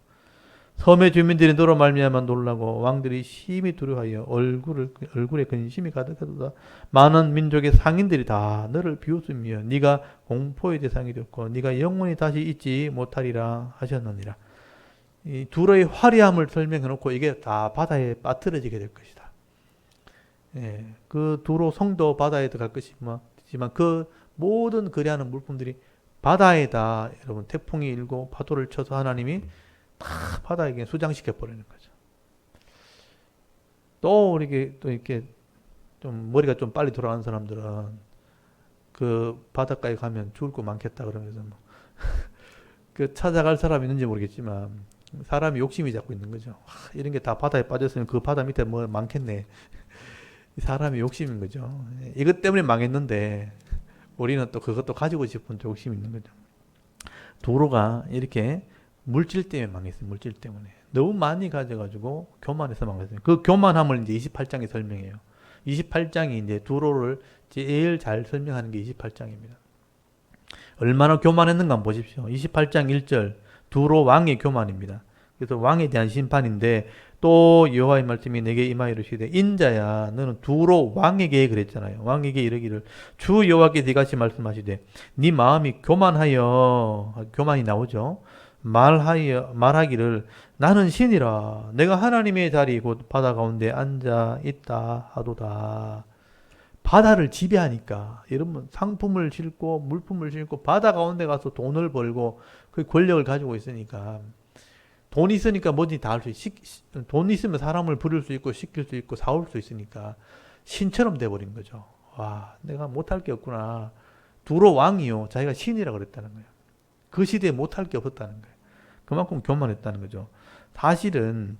섬의 주민들이 너로 말미암아 놀라고 왕들이 심히 두려워하여 얼굴에 근심이 가득하도다. 많은 민족의 상인들이 다 너를 비웃으며 네가 공포의 대상이 되었고 네가 영원히 다시 잊지 못하리라 하셨느니라. 이 두로의 화려함을 설명해 놓고 이게 다 바다에 빠뜨려지게 될 것이다. 그 두로 성도 바다에 들어갈 것이지만 그 모든 거래하는 물품들이 바다에다 여러분 태풍이 일고 파도를 쳐서 하나님이 다 바다에 수장시켜 버리는 거죠. 또 이렇게 좀 머리가 좀 빨리 돌아가는 사람들은 그 바닷가에 가면 죽을 거 많겠다 그러면서 그 찾아갈 사람이 있는지 모르겠지만 사람이 욕심이 자꾸 있는 거죠. 이런 게 다 바다에 빠졌으면 그 바다 밑에 뭐 많겠네. 사람이 욕심인 거죠. 이것 때문에 망했는데 우리는 또 그것도 가지고 싶은 욕심이 있는 거죠. 도로가 이렇게 물질 때문에 망했어요. 물질 때문에. 너무 많이 가져가지고 교만해서 망했어요. 그 교만함을 이제 28장에 설명해요. 28장이 이제 두로를 제일 잘 설명하는 게 28장입니다. 얼마나 교만했는가 한번 보십시오. 28장 1절 두로 왕의 교만입니다. 그래서 왕에 대한 심판인데 또 여호와의 말씀이 내게 임하여 이르시되 인자야 너는 두로 왕에게 그랬잖아요. 왕에게 이르기를 주 여호와께 네같이 말씀하시되 네 마음이 교만이 나오죠. 말하기를 나는 신이라 내가 하나님의 자리 곧 바다 가운데 앉아 있다 하도다. 바다를 지배하니까 여러분 상품을 싣고 물품을 싣고 바다 가운데 가서 돈을 벌고 그 권력을 가지고 있으니까 돈 있으니까 뭐든지 다 할 수 있고 돈 있으면 사람을 부릴 수 있고 시킬 수 있고 사올 수 있으니까 신처럼 돼버린 거죠. 와 내가 못할 게 없구나. 두로 왕이요 자기가 신이라고 그랬다는 거예요. 그 시대에 못할 게 없었다는 거예요. 그만큼 교만했다는 거죠. 사실은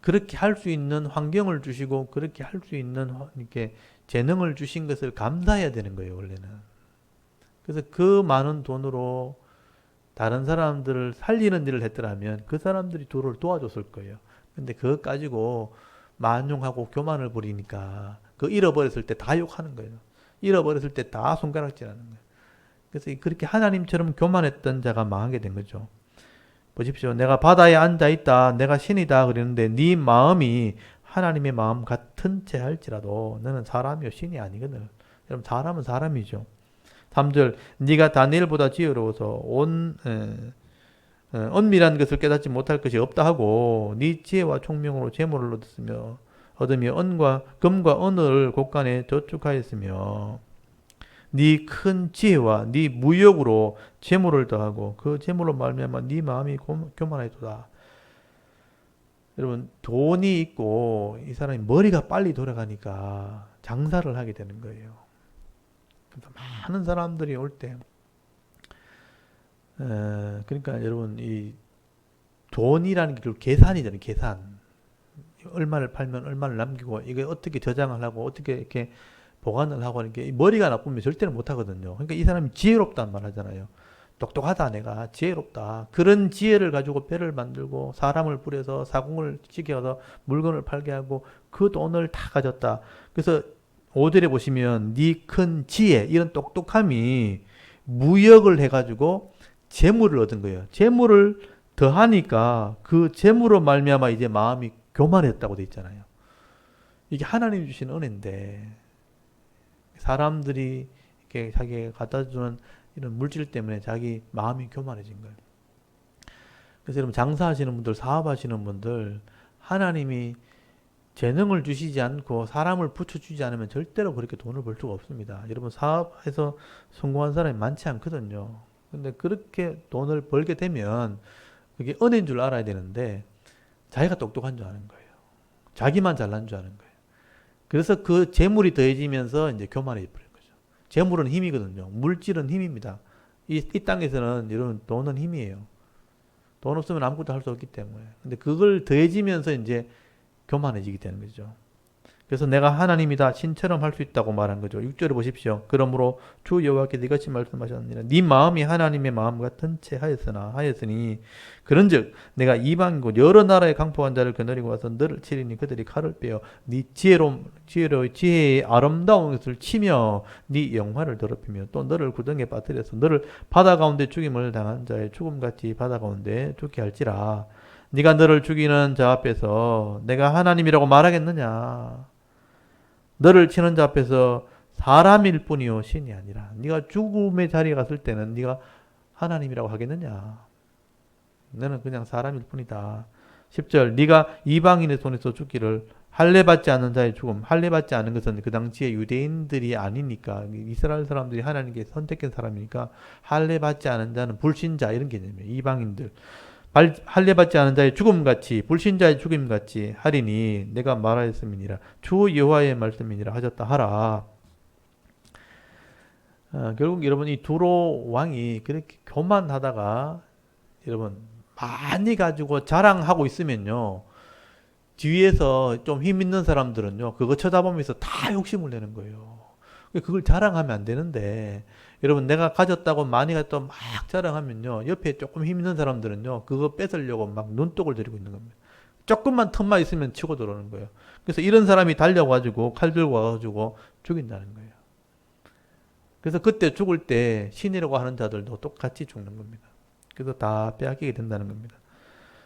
그렇게 할 수 있는 환경을 주시고 그렇게 할 수 있는 이렇게 재능을 주신 것을 감사해야 되는 거예요, 원래는. 그래서 그 많은 돈으로 다른 사람들을 살리는 일을 했더라면 그 사람들이 두로를 도와줬을 거예요. 근데 그것 가지고 만용하고 교만을 부리니까 그 잃어버렸을 때 다 욕하는 거예요. 잃어버렸을 때 다 손가락질하는 거예요. 그래서 그렇게 하나님처럼 교만했던 자가 망하게 된 거죠. 보십시오. 내가 바다에 앉아 있다. 내가 신이다. 그러는데 네 마음이 하나님의 마음 같은 채 할지라도 너는 사람이요 신이 아니거든. 여러분 사람은 사람이죠. 3절 네가 다니엘보다 지혜로워서 은밀한 것을 깨닫지 못할 것이 없다 하고 네 지혜와 총명으로 재물을 얻으며 은과 금과 은을 곳간에 저축하였으며 네 큰 지혜와 네 무역으로 재물을 더하고 그 재물로 말미암아 네 마음이 교만하도다. 여러분 돈이 있고 이 사람이 머리가 빨리 돌아가니까 장사를 하게 되는 거예요. 그래서 많은 사람들이 올 때 그러니까 여러분 이 돈이라는 게 계산이잖아요. 계산. 얼마를 팔면 얼마를 남기고 이게 어떻게 저장을 하고 어떻게 이렇게 보관을 하고 하는 게 머리가 나쁘면 절대로 못 하거든요. 그러니까 이 사람이 지혜롭단 말 하잖아요. 똑똑하다 내가 지혜롭다. 그런 지혜를 가지고 배를 만들고 사람을 부려서 사공을 지켜서 물건을 팔게 하고 그 돈을 다 가졌다. 그래서 5절에 보시면 네 큰 지혜 이런 똑똑함이 무역을 해가지고 재물을 얻은 거예요. 재물을 더하니까 그 재물로 말미암아 이제 마음이 교만했다고 돼 있잖아요. 이게 하나님 주신 은혜인데 사람들이 이렇게 자기가 갖다 주는 이런 물질 때문에 자기 마음이 교만해진 거예요. 그래서 여러분 장사하시는 분들, 사업하시는 분들 하나님이 재능을 주시지 않고 사람을 붙여주지 않으면 절대로 그렇게 돈을 벌 수가 없습니다. 여러분 사업해서 성공한 사람이 많지 않거든요. 근데 그렇게 돈을 벌게 되면 그게 은혜인 줄 알아야 되는데 자기가 똑똑한 줄 아는 거예요. 자기만 잘난 줄 아는 거예요. 그래서 그 재물이 더해지면서 이제 교만해 버린 거죠. 재물은 힘이거든요. 물질은 힘입니다. 이 땅에서는 여러분 돈은 힘이에요. 돈 없으면 아무것도 할 수 없기 때문에. 근데 그걸 더해지면서 이제 교만해지게 되는 거죠. 그래서 내가 하나님이다 신처럼 할 수 있다고 말한 거죠. 6절에 보십시오. 그러므로 주 여호와께서 이같이 말씀하셨느니라. 네 마음이 하나님의 마음 같은 채 하였으니 그런즉 내가 이방이고 여러 나라의 강포한 자를 거느리고 와서 너를 치리니 그들이 칼을 빼어 네 지혜의 아름다운 것을 치며 네 영화를 더럽히며 또 너를 구덩이에 빠뜨려서 너를 바다 가운데 죽임을 당한 자의 죽음같이 바다 가운데 죽게 할지라. 네가 너를 죽이는 자 앞에서 내가 하나님이라고 말하겠느냐? 너를 치는 자 앞에서 사람일 뿐이요 신이 아니라. 네가 죽음의 자리에 갔을 때는 네가 하나님이라고 하겠느냐? 너는 그냥 사람일 뿐이다. 10절 네가 이방인의 손에서 죽기를 할례받지 않는 자의 죽음. 할례받지 않은 것은 그 당시에 유대인들이 아니니까 이스라엘 사람들이 하나님께 선택한 사람이니까 할례받지 않은 자는 불신자 이런 개념이에요. 이방인들. 할례받지 않은 자의 죽음같이 불신자의 죽임같이 하리니 내가 말하였음이니라. 주 여호와의 말씀이니라 하셨다 하라. 결국 여러분 이 두로 왕이 그렇게 교만하다가 여러분 많이 가지고 자랑하고 있으면요. 뒤에서 좀 힘 있는 사람들은요. 그거 쳐다보면서 다 욕심을 내는 거예요. 그걸 자랑하면 안 되는데 여러분 내가 가졌다고 많이 갖다 막 자랑하면요. 옆에 조금 힘 있는 사람들은요. 그거 뺏으려고 막 눈독을 들이고 있는 겁니다. 조금만 틈만 있으면 치고 들어오는 거예요. 그래서 이런 사람이 달려가지고 칼 들고 와가지고 죽인다는 거예요. 그래서 그때 죽을 때 신이라고 하는 자들도 똑같이 죽는 겁니다. 그래서 다 빼앗기게 된다는 겁니다.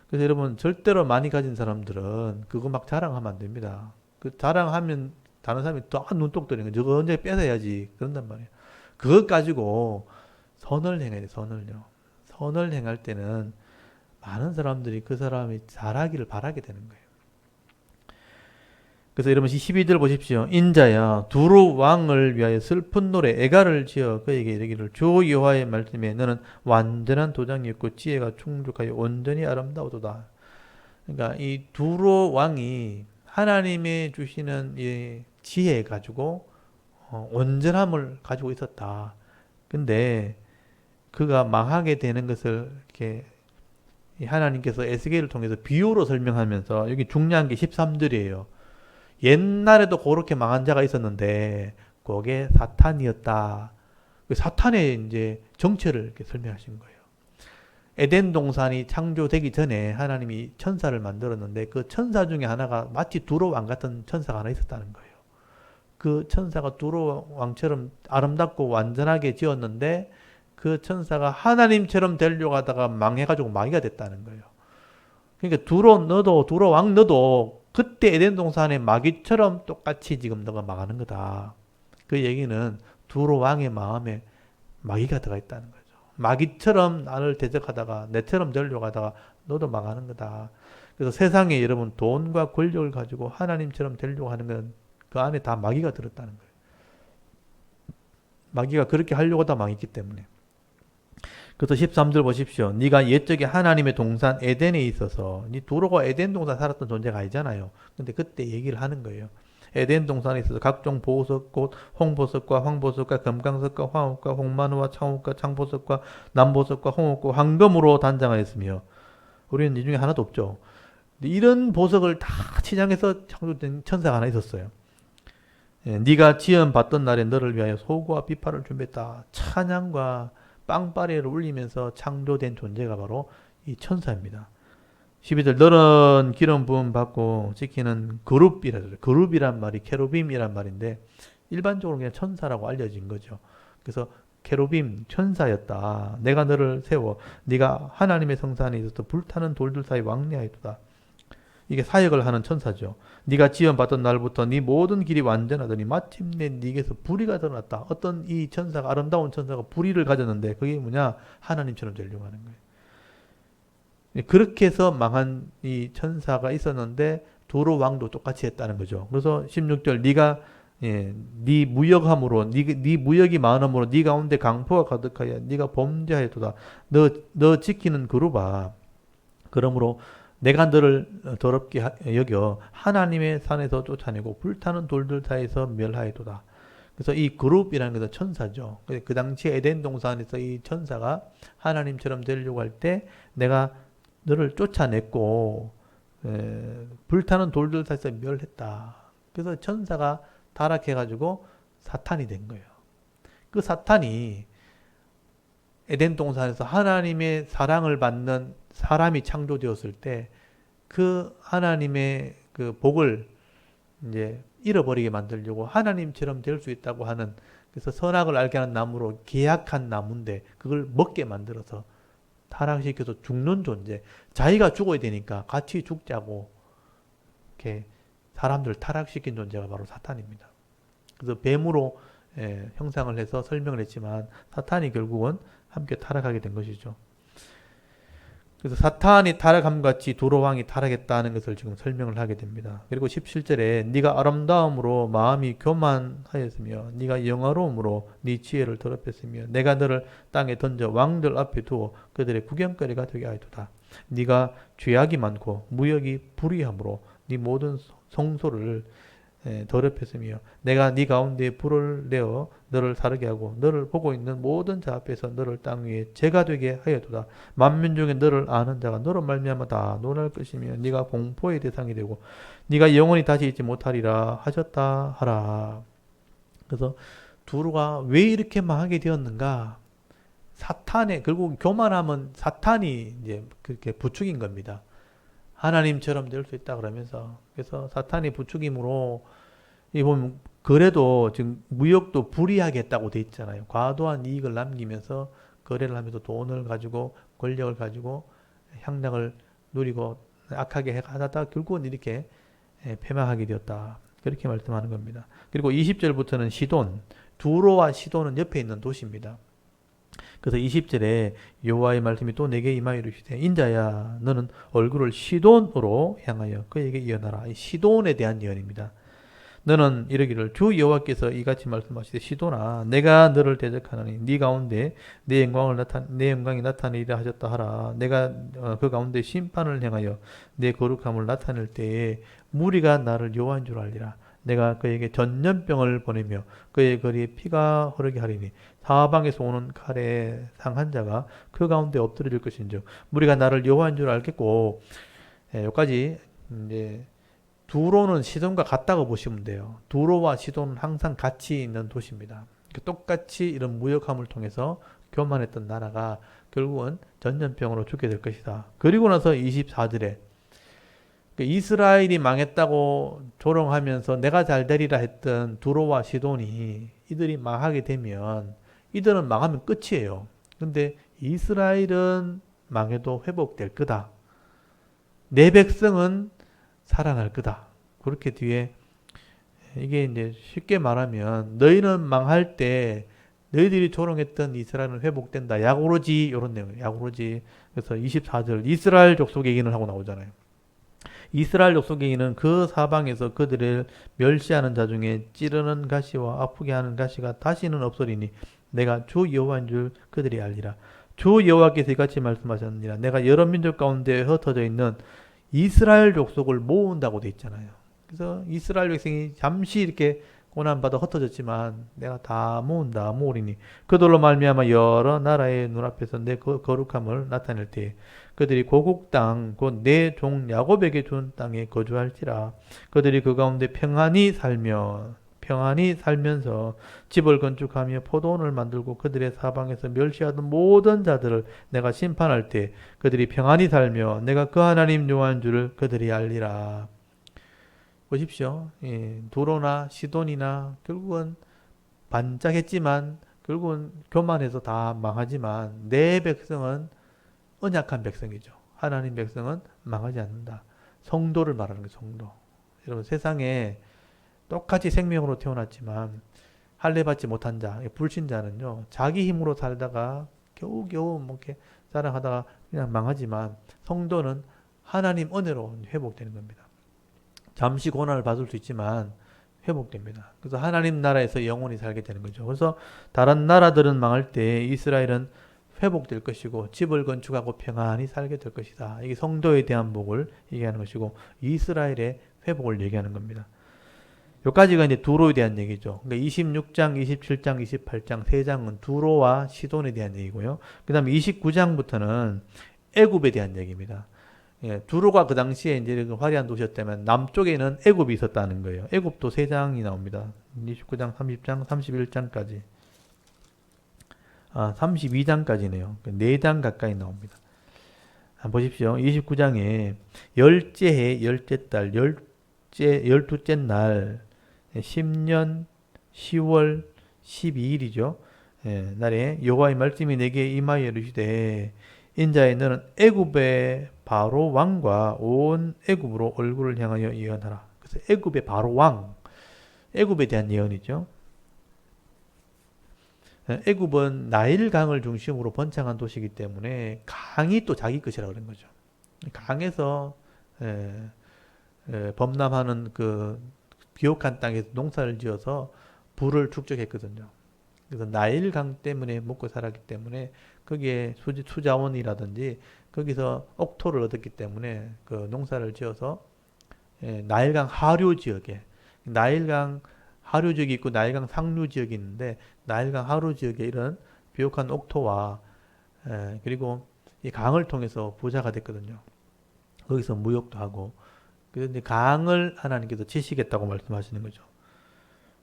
그래서 여러분 절대로 많이 가진 사람들은 그거 막 자랑하면 안 됩니다. 그 자랑하면 다른 사람이 또 눈독 들이는 거예요. 저거 언제 뺏어야지 그런단 말이에요. 그것 가지고 선을 행해야 돼. 선을요. 선을 행할 때는 많은 사람들이 그 사람이 잘하기를 바라게 되는 거예요. 그래서 여러분 12절 보십시오. 인자야 두루 왕을 위하여 슬픈 노래 애가를 지어 그에게 이르기를 주 여호와의 말씀에 너는 완전한 도장이었고 지혜가 충족하여 온전히 아름다우도다. 그러니까 이 두루 왕이 하나님의 주시는 이 지혜 가지고 온전함을 가지고 있었다. 근데 그가 망하게 되는 것을 이렇게 하나님께서 에스겔을 통해서 비유로 설명하면서 여기 중요한 게 13절이에요. 옛날에도 그렇게 망한 자가 있었는데 그게 사탄이었다. 사탄의 이제 정체를 이렇게 설명하신 거예요. 에덴 동산이 창조되기 전에 하나님이 천사를 만들었는데 그 천사 중에 하나가 마치 두로 왕 같은 천사가 하나 있었다는 거예요. 그 천사가 두로 왕처럼 아름답고 완전하게 지었는데 그 천사가 하나님처럼 되려고 하다가 망해가지고 마귀가 됐다는 거예요. 그러니까 두로 왕 너도 그때 에덴 동산의 마귀처럼 똑같이 지금 너가 망하는 거다. 그 얘기는 두로 왕의 마음에 마귀가 들어가 있다는 거죠. 마귀처럼 나를 대적하다가 내처럼 되려고 하다가 너도 망하는 거다. 그래서 세상에 여러분 돈과 권력을 가지고 하나님처럼 되려고 하는 건 그 안에 다 마귀가 들었다는 거예요. 마귀가 그렇게 하려고 다 망했기 때문에. 그래서 13절 보십시오. 네가 옛적에 하나님의 동산 에덴에 있어서 네 두로가 에덴 동산 살았던 존재가 아니잖아요. 근데 그때 얘기를 하는 거예요. 에덴 동산에 있어서 각종 보석꽃, 홍보석과 황보석과 금강석과 황옥과 홍마누와 창옥과 창보석과 남보석과 홍옥과 황금으로 단장하였으며 우리는 이 중에 하나도 없죠. 이런 보석을 다 치장해서 창조된 천사가 하나 있었어요. 네가 지음 받던 날에 너를 위하여 소고와 비파를 준비했다. 찬양과 빵빠레를 울리면서 창조된 존재가 바로 이 천사입니다. 12절 너는 기름 부음 받고 지키는 그룹이란 말이 케루빔이란 말인데 일반적으로 그냥 천사라고 알려진 거죠. 그래서 케루빔 천사였다. 내가 너를 세워 네가 하나님의 성산에 있어서 불타는 돌들 사이 왕래하였다. 이게 사역을 하는 천사죠. 네가 지원받던 날부터 네 모든 길이 완전하더니 마침내 네게서 불의가 드러났다. 어떤 이 천사가 아름다운 천사가 불의를 가졌는데 그게 뭐냐? 하나님처럼 되려고 하는 거예요. 그렇게 해서 망한 이 천사가 있었는데 두로 왕도 똑같이 했다는 거죠. 그래서 16절 네가 네 무역함으로 네 무역이 많음으로 네 가운데 강포가 가득하여 네가 범죄하였도다. 너 지키는 그루바. 그러므로 내가 너를 더럽게 여겨 하나님의 산에서 쫓아내고 불타는 돌들 사이에서 멸하였도다. 그래서 이 그룹이라는 것은 천사죠. 그 당시에 에덴 동산에서 이 천사가 하나님처럼 되려고 할 때 내가 너를 쫓아냈고 불타는 돌들 사이에서 멸했다. 그래서 천사가 타락해가지고 사탄이 된 거예요. 그 사탄이 에덴 동산에서 하나님의 사랑을 받는 사람이 창조되었을 때 그 하나님의 그 복을 이제 잃어버리게 만들려고 하나님처럼 될 수 있다고 하는 그래서 선악을 알게 하는 나무로 계약한 나무인데 그걸 먹게 만들어서 타락시켜서 죽는 존재. 자기가 죽어야 되니까 같이 죽자고 이렇게 사람들 타락시킨 존재가 바로 사탄입니다. 그래서 뱀으로 형상을 해서 설명을 했지만 사탄이 결국은 함께 타락하게 된 것이죠. 그래서 사탄이 타락함과 같이 두로왕이 타락했다는 것을 지금 설명을 하게 됩니다. 그리고 17절에 네가 아름다움으로 마음이 교만하였으며 네가 영화로움으로 네 지혜를 더럽혔으며 내가 너를 땅에 던져 왕들 앞에 두어 그들의 구경거리가 되게 하였도다. 네가 죄악이 많고 무역이 불의함으로 네 모든 성소를 더럽혔으며 내가 네 가운데 불을 내어 너를 사르게 하고 너를 보고 있는 모든 자 앞에서 너를 땅 위에 죄가 되게 하였도다. 만민 중에 너를 아는 자가 너로 말미암아 다 논할 것이며 네가 공포의 대상이 되고 네가 영원히 다시 있지 못하리라 하셨다 하라. 그래서 두루가 왜 이렇게 망하게 되었는가? 사탄의 결국 교만함은 사탄이 이제 그렇게 부추긴 겁니다. 하나님처럼 될 수 있다 그러면서 그래서 사탄이 부추김으로 이 보면 거래도 지금 무역도 불이하게 했다고 돼 있잖아요. 과도한 이익을 남기면서 거래를 하면서 돈을 가지고 권력을 가지고 향락을 누리고 악하게 하다가 결국은 이렇게 패망하게 되었다. 그렇게 말씀하는 겁니다. 그리고 20절부터는 시돈, 두로와 시돈은 옆에 있는 도시입니다. 그래서 20절에 여호와의 말씀이 또 내게 임하여 이르시되 인자야 너는 얼굴을 시돈으로 향하여 그에게 예언하라. 시돈에 대한 예언입니다. 너는 이르기를 주 여호와께서 이같이 말씀하시되 시돈아 내가 너를 대적하노니 네 가운데 내 영광이 나타내리라 하셨다 하라. 내가 그 가운데 심판을 행하여 내 거룩함을 나타낼 때에 무리가 나를 여호와인 줄 알리라. 내가 그에게 전염병을 보내며 그의 거리에 피가 흐르게 하리니 사방에서 오는 칼에 상한 자가 그 가운데 엎드려질 것인즉 무리가 나를 여호와인 줄 알겠고. 여기까지 이제 두로는 시돈과 같다고 보시면 돼요. 두로와 시돈은 항상 같이 있는 도시입니다. 똑같이 이런 무역함을 통해서 교만했던 나라가 결국은 전염병으로 죽게 될 것이다. 그리고 나서 24절에 이스라엘이 망했다고 조롱하면서 내가 잘 되리라 했던 두로와 시돈이 이들이 망하게 되면 이들은 망하면 끝이에요. 근데 이스라엘은 망해도 회복될 거다. 내 백성은 살아날 거다. 그렇게 뒤에 이게 이제 쉽게 말하면 너희는 망할 때 너희들이 조롱했던 이스라엘은 회복된다. 야고로지 이런 내용이에요. 야고로지. 그래서 24절 이스라엘 족속 얘기는 하고 나오잖아요. 이스라엘 족속의 이는 그 사방에서 그들을 멸시하는 자 중에 찌르는 가시와 아프게 하는 가시가 다시는 없으리니 내가 주 여호와인 줄 그들이 알리라. 주 여호와께서 이같이 말씀하셨느니라. 내가 여러 민족 가운데 흩어져 있는 이스라엘 족속을 모은다고 돼 있잖아요. 그래서 이스라엘 백성이 잠시 이렇게 고난받아 흩어졌지만 내가 다 모은다 모으리니 그들로 말미암아 여러 나라의 눈앞에서 내 거룩함을 나타낼 때에 그들이 고국 땅 곧 내 종 야곱에게 준 땅에 거주할지라. 그들이 그 가운데 평안히 살면서 집을 건축하며 포도원을 만들고 그들의 사방에서 멸시하던 모든 자들을 내가 심판할 때 그들이 평안히 살며 내가 그 하나님 여호와인 줄을 그들이 알리라. 보십시오. 두로나 시돈이나 결국은 반짝했지만 결국은 교만해서 다 망하지만 내 백성은 언약한 백성이죠. 하나님 백성은 망하지 않는다. 성도를 말하는 거예요. 성도. 여러분 세상에 똑같이 생명으로 태어났지만 할례 받지 못한 자, 불신자는요. 자기 힘으로 살다가 겨우겨우 뭐 이렇게 자랑하다가 그냥 망하지만 성도는 하나님 은혜로 회복되는 겁니다. 잠시 고난을 받을 수 있지만 회복됩니다. 그래서 하나님 나라에서 영원히 살게 되는 거죠. 그래서 다른 나라들은 망할 때 이스라엘은 회복될 것이고 집을 건축하고 평안히 살게 될 것이다. 이게 성도에 대한 복을 얘기하는 것이고 이스라엘의 회복을 얘기하는 겁니다. 여기까지가 이제 두로에 대한 얘기죠. 그러니까 26장, 27장, 28장 세 장은 두로와 시돈에 대한 얘기고요. 그 다음에 29장부터는 애굽에 대한 얘기입니다. 두로가 그 당시에 이제 화려한 도시였다면 남쪽에는 애굽이 있었다는 거예요. 애굽도 세 장이 나옵니다. 29장, 30장, 31장까지. 32장까지네요. 4장 가까이 나옵니다. 한번 보십시오. 29장에 열째 해, 열째 달, 열두째 날, 10년 10월 12일이죠. 날에 여호와의 말씀이 내게 임하여 이르시되 인자의 너는 애굽의 바로 왕과 온 애굽으로 얼굴을 향하여 예언하라. 그래서 애굽의 바로 왕, 애굽에 대한 예언이죠. 애굽은 나일강을 중심으로 번창한 도시이기 때문에 강이 또 자기 것이라고 그런 거죠. 강에서 범람하는 그 비옥한 땅에서 농사를 지어서 부를 축적했거든요. 그래서 나일강 때문에 먹고 살았기 때문에 거기에 수자원이라든지 거기서 옥토를 얻었기 때문에 그 농사를 지어서 나일강 하류 지역에 나일강 하류 지역이 있고 나일강 상류 지역이 있는데 나일강 하류 지역에 이런 비옥한 옥토와 그리고 이 강을 통해서 부자가 됐거든요. 거기서 무역도 하고 그런데 강을 하나님께서 치시겠다고 말씀하시는 거죠.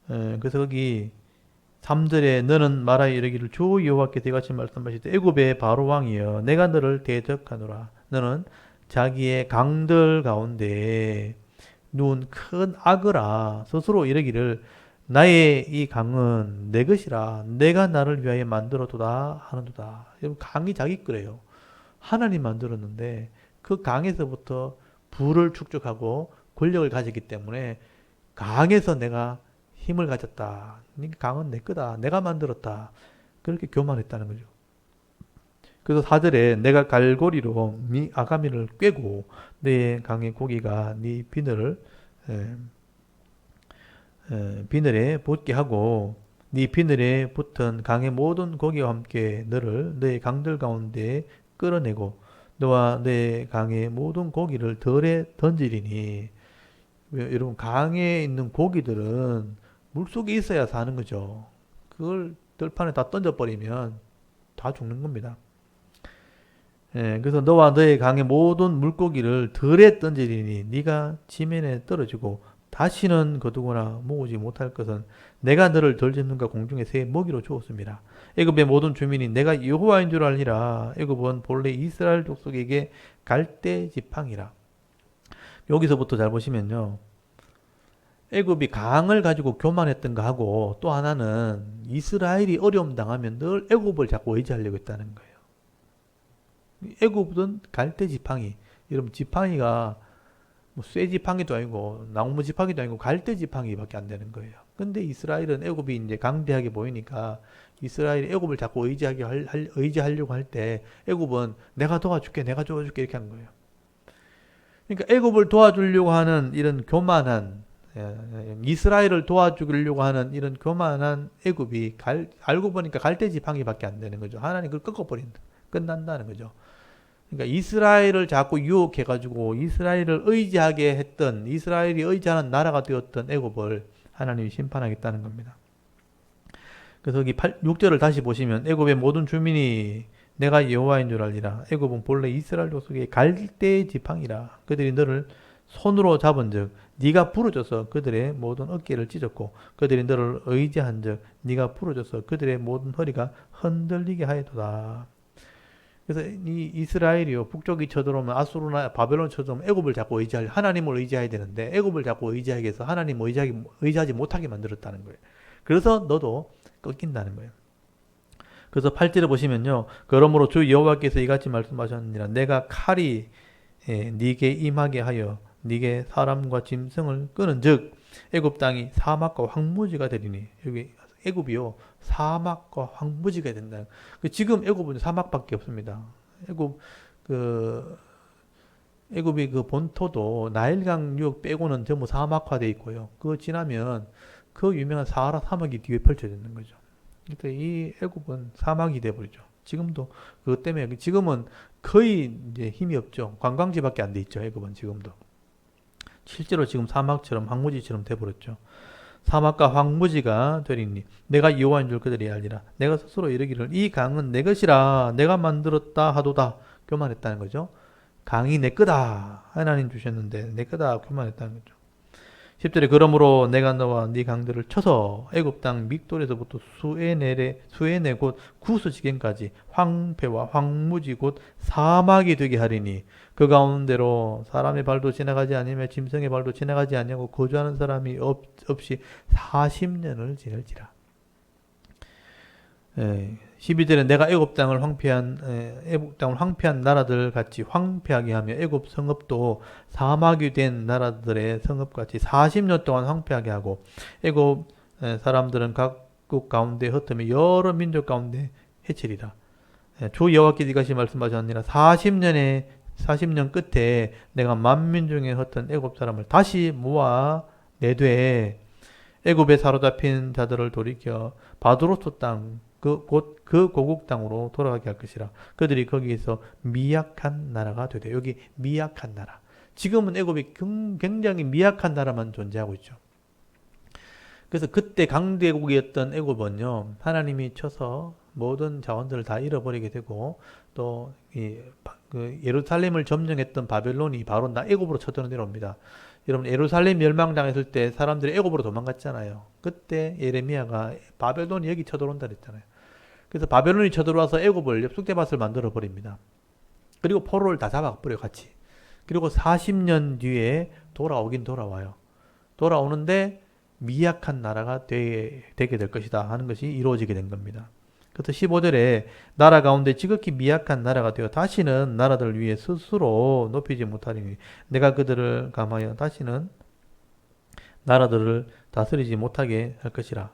그래서 거기 3절에 너는 말하여 이르기를 주 여호와께서 이같이 말씀하시되 애굽의 바로 왕이여 내가 너를 대적하노라. 너는 자기의 강들 가운데 누운 큰 악어라. 스스로 이르기를 나의 이 강은 내 것이라 내가 나를 위하여 만들어도다 하는도다. 여러분 강이 자기 거래요. 하나님 만들었는데 그 강에서부터 부를 축적하고 권력을 가졌기 때문에 강에서 내가 힘을 가졌다. 강은 내 거다. 내가 만들었다. 그렇게 교만했다는 거죠. 그래서 4절에 내가 갈고리로 네 아가미를 꿰고 내 강의 고기가 네 비늘에 붙게 하고 네 비늘에 붙은 강의 모든 고기와 함께 너를 너의 강들 가운데 끌어내고 너와 내 강의 모든 고기를 덜에 던지리니 여러분 강에 있는 고기들은 물속에 있어야 사는 거죠. 그걸 들판에 다 던져버리면 다 죽는 겁니다. 예, 그래서 너와 너의 강의 모든 물고기를 들에 던지리니 네가 지면에 떨어지고 다시는 거두거나 모으지 못할 것은 내가 너를 덜짓는가 공중의 새의 먹이로 주었습니다. 애굽의 모든 주민이 내가 여호와인 줄 알리라. 애굽은 본래 이스라엘 족속에게 갈대 지팡이라. 여기서부터 잘 보시면요. 애굽이 강을 가지고 교만했던 거 하고 또 하나는 이스라엘이 어려움 당하면 늘 애굽을 자꾸 의지하려고 했다는 거예요. 애굽은 갈대 지팡이. 여러분 지팡이가 쇠 지팡이도 아니고 나무 지팡이도 아니고 갈대 지팡이밖에 안 되는 거예요. 근데 이스라엘은 애굽이 이제 강대하게 보이니까 이스라엘이 애굽을 자꾸 의지하려고 할 때 애굽은 내가 도와줄게, 내가 도와줄게 이렇게 한 거예요. 그러니까 애굽을 도와주려고 하는 이런 교만한 이스라엘을 도와주려고 하는 이런 교만한 애굽이 알고 보니까 갈대 지팡이밖에 안 되는 거죠. 하나님 그걸 꺾어버린다. 끝난다는 거죠. 그러니까 이스라엘을 자꾸 유혹해가지고 이스라엘을 의지하게 했던 이스라엘이 의지하는 나라가 되었던 애굽을 하나님이 심판하겠다는 겁니다. 그래서 여기 6절을 다시 보시면 애굽의 모든 주민이 내가 여호와인 줄 알리라. 애굽은 본래 이스라엘 족속의 갈대 지팡이라. 그들이 너를 손으로 잡은즉 네가 부러져서 그들의 모든 어깨를 찢었고 그들이 너를 의지한즉 네가 부러져서 그들의 모든 허리가 흔들리게 하였도다. 그래서 이 이스라엘이요 북쪽이 쳐들어오면 아수르나 바벨론 쳐들어오면 애굽을 자꾸 하나님을 의지해야 되는데 애굽을 자꾸 의지하게 해서 하나님을 의지하지 못하게 만들었다는 거예요. 그래서 너도 꺾인다는 거예요. 그래서 8절에 보시면요. 그러므로 주 여호와께서 이같이 말씀하셨느니라. 내가 칼이 네게 임하게 하여 네게 사람과 짐승을 끄는즉 애굽 땅이 사막과 황무지가 되리니. 여기 애굽이요 사막과 황무지가 된다. 지금 애굽은 사막밖에 없습니다. 애굽이 그 본토도 나일강 유역 빼고는 전부 사막화돼 있고요. 그거 지나면 그 유명한 사하라 사막이 뒤에 펼쳐져 있는 거죠. 그러니까 이 애굽은 사막이 돼버리죠. 지금도 그것 때문에 지금은 거의 이제 힘이 없죠. 관광지밖에 안 돼 있죠. 애굽은 지금도 실제로 지금 사막처럼 황무지처럼 돼버렸죠. 사막과 황무지가 되리니 내가 여호와인 줄 그들이 알리라. 내가 스스로 이르기를 이 강은 내 것이라 내가 만들었다 하도다. 교만했다는 거죠. 강이 내 거다. 하나님 주셨는데 내 거다. 교만했다는 거죠. 10절에 그러므로 내가 너와 네 강들을 쳐서 애굽 땅 믹돌에서부터 수에네 곧 구스 지경까지 황폐와 황무지 곧 사막이 되게 하리니 그 가운데로 사람의 발도 지나가지 아니며 짐승의 발도 지나가지 아니하고 거주하는 사람이 없이 40년을 지낼지라. 12절에 내가 애굽 땅을 황폐한 나라들 같이 황폐하게 하며 애굽 성읍도 사막이 된 나라들의 성읍같이 40년 동안 황폐하게 하고 애굽 사람들은 각국 가운데 흩으며 여러 민족 가운데 해치리라. 주 여호와께서 이같이 말씀하셨느니라. 40년 끝에 내가 만민 중에 흩은 애굽 사람을 다시 모아 내되 애굽에 사로잡힌 자들을 돌이켜 바드로스 땅 곧 그 고국 땅으로 돌아가게 할 것이라. 그들이 거기에서 미약한 나라가 되되. 여기 미약한 나라. 지금은 애굽이 굉장히 미약한 나라만 존재하고 있죠. 그래서 그때 강대국이었던 애굽은요, 하나님이 쳐서 모든 자원들을 다 잃어버리게 되고 또 예루살렘을 점령했던 바벨론이 바로 애굽으로 쳐들어 내려옵니다. 여러분 예루살렘 멸망당했을 때 사람들이 애굽으로 도망갔잖아요. 그때 예레미야가 바벨론이 여기 쳐들어온다 그랬잖아요. 그래서 바벨론이 쳐들어와서 애굽을 쑥대밭을 만들어 버립니다. 그리고 포로를 다 잡아버려 같이. 그리고 40년 뒤에 돌아와요. 돌아오는데 미약한 나라가 되게 될 것이다 하는 것이 이루어지게 된 겁니다. 그래서 15절에 나라 가운데 지극히 미약한 나라가 되어 다시는 나라들을 위해 스스로 높이지 못하리니 내가 그들을 감하여 다시는 나라들을 다스리지 못하게 할 것이라.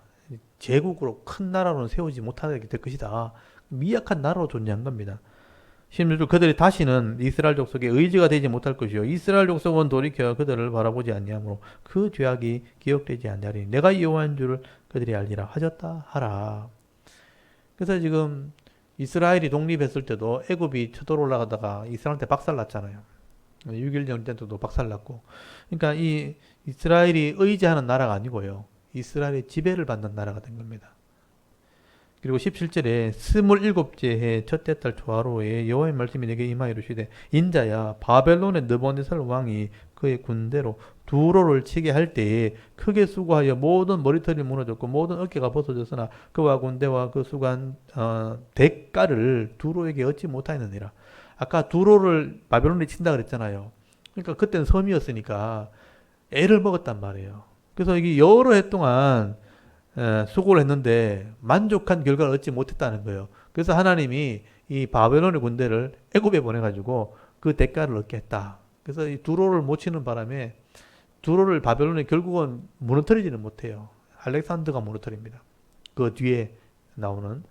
제국으로 큰 나라로는 세우지 못하게 될 것이다. 미약한 나라로 존재한 겁니다. 16절 그들이 다시는 이스라엘 족속의 의지가 되지 못할 것이요 이스라엘 족속은 돌이켜 그들을 바라보지 아니하므로 그 죄악이 기억되지 아니하리니 내가 여호와인 줄을 그들이 알리라 하셨다 하라. 그래서 지금 이스라엘이 독립했을 때도 애굽이 쳐들어 올라가다가 이스라엘한테 박살났잖아요. 6.1 전쟁 때도 박살났고. 그러니까 이 이스라엘이 의지하는 나라가 아니고요. 이스라엘의 지배를 받는 나라가 된 겁니다. 그리고 17절에 27째 해 첫째 달 초하루에 여호와의 말씀이 내게 임하여 이르시되 인자야 바벨론의 느부갓네살 왕이 그의 군대로 두로를 치게 할 때에 크게 수고하여 모든 머리털이 무너졌고 모든 어깨가 벗어졌으나 그와 군대와 그 수고한 대가를 두로에게 얻지 못하였느니라. 아까 두로를 바벨론이 친다 그랬잖아요. 그러니까 그때는 섬이었으니까 애를 먹었단 말이에요. 그래서 이게 여러 해 동안 수고를 했는데 만족한 결과를 얻지 못했다는 거예요. 그래서 하나님이 이 바벨론의 군대를 애굽에 보내가지고 그 대가를 얻게 했다. 그래서 이 두로를 못 치는 바람에 두로를 바벨론이 결국은 무너뜨리지는 못해요. 알렉산더가 무너뜨립니다. 그 뒤에 나오는.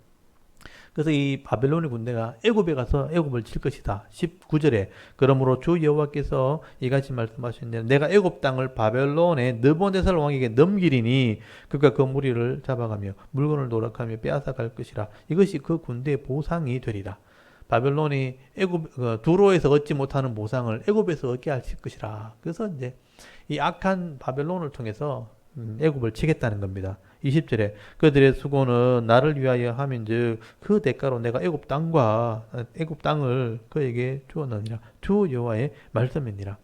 그래서 이 바벨론의 군대가 애굽에 가서 애굽을 칠 것이다. 19절에 그러므로 주 여호와께서 이같이 말씀하셨느니라. 내가 애굽 땅을 바벨론의 느부갓네살 왕에게 넘기리니 그가 그 무리를 잡아가며 물건을 노력하며 빼앗아 갈 것이라. 이것이 그 군대의 보상이 되리라. 바벨론이 애굽 두로에서 얻지 못하는 보상을 애굽에서 얻게 할 것이라. 그래서 이제 이 악한 바벨론을 통해서 애굽을 치겠다는 겁니다. 20절에 그들의 수고는 나를 위하여 함인즉 그 대가로 내가 애굽 땅을 그에게 주었느니라. 주 여호와의 말씀이니라.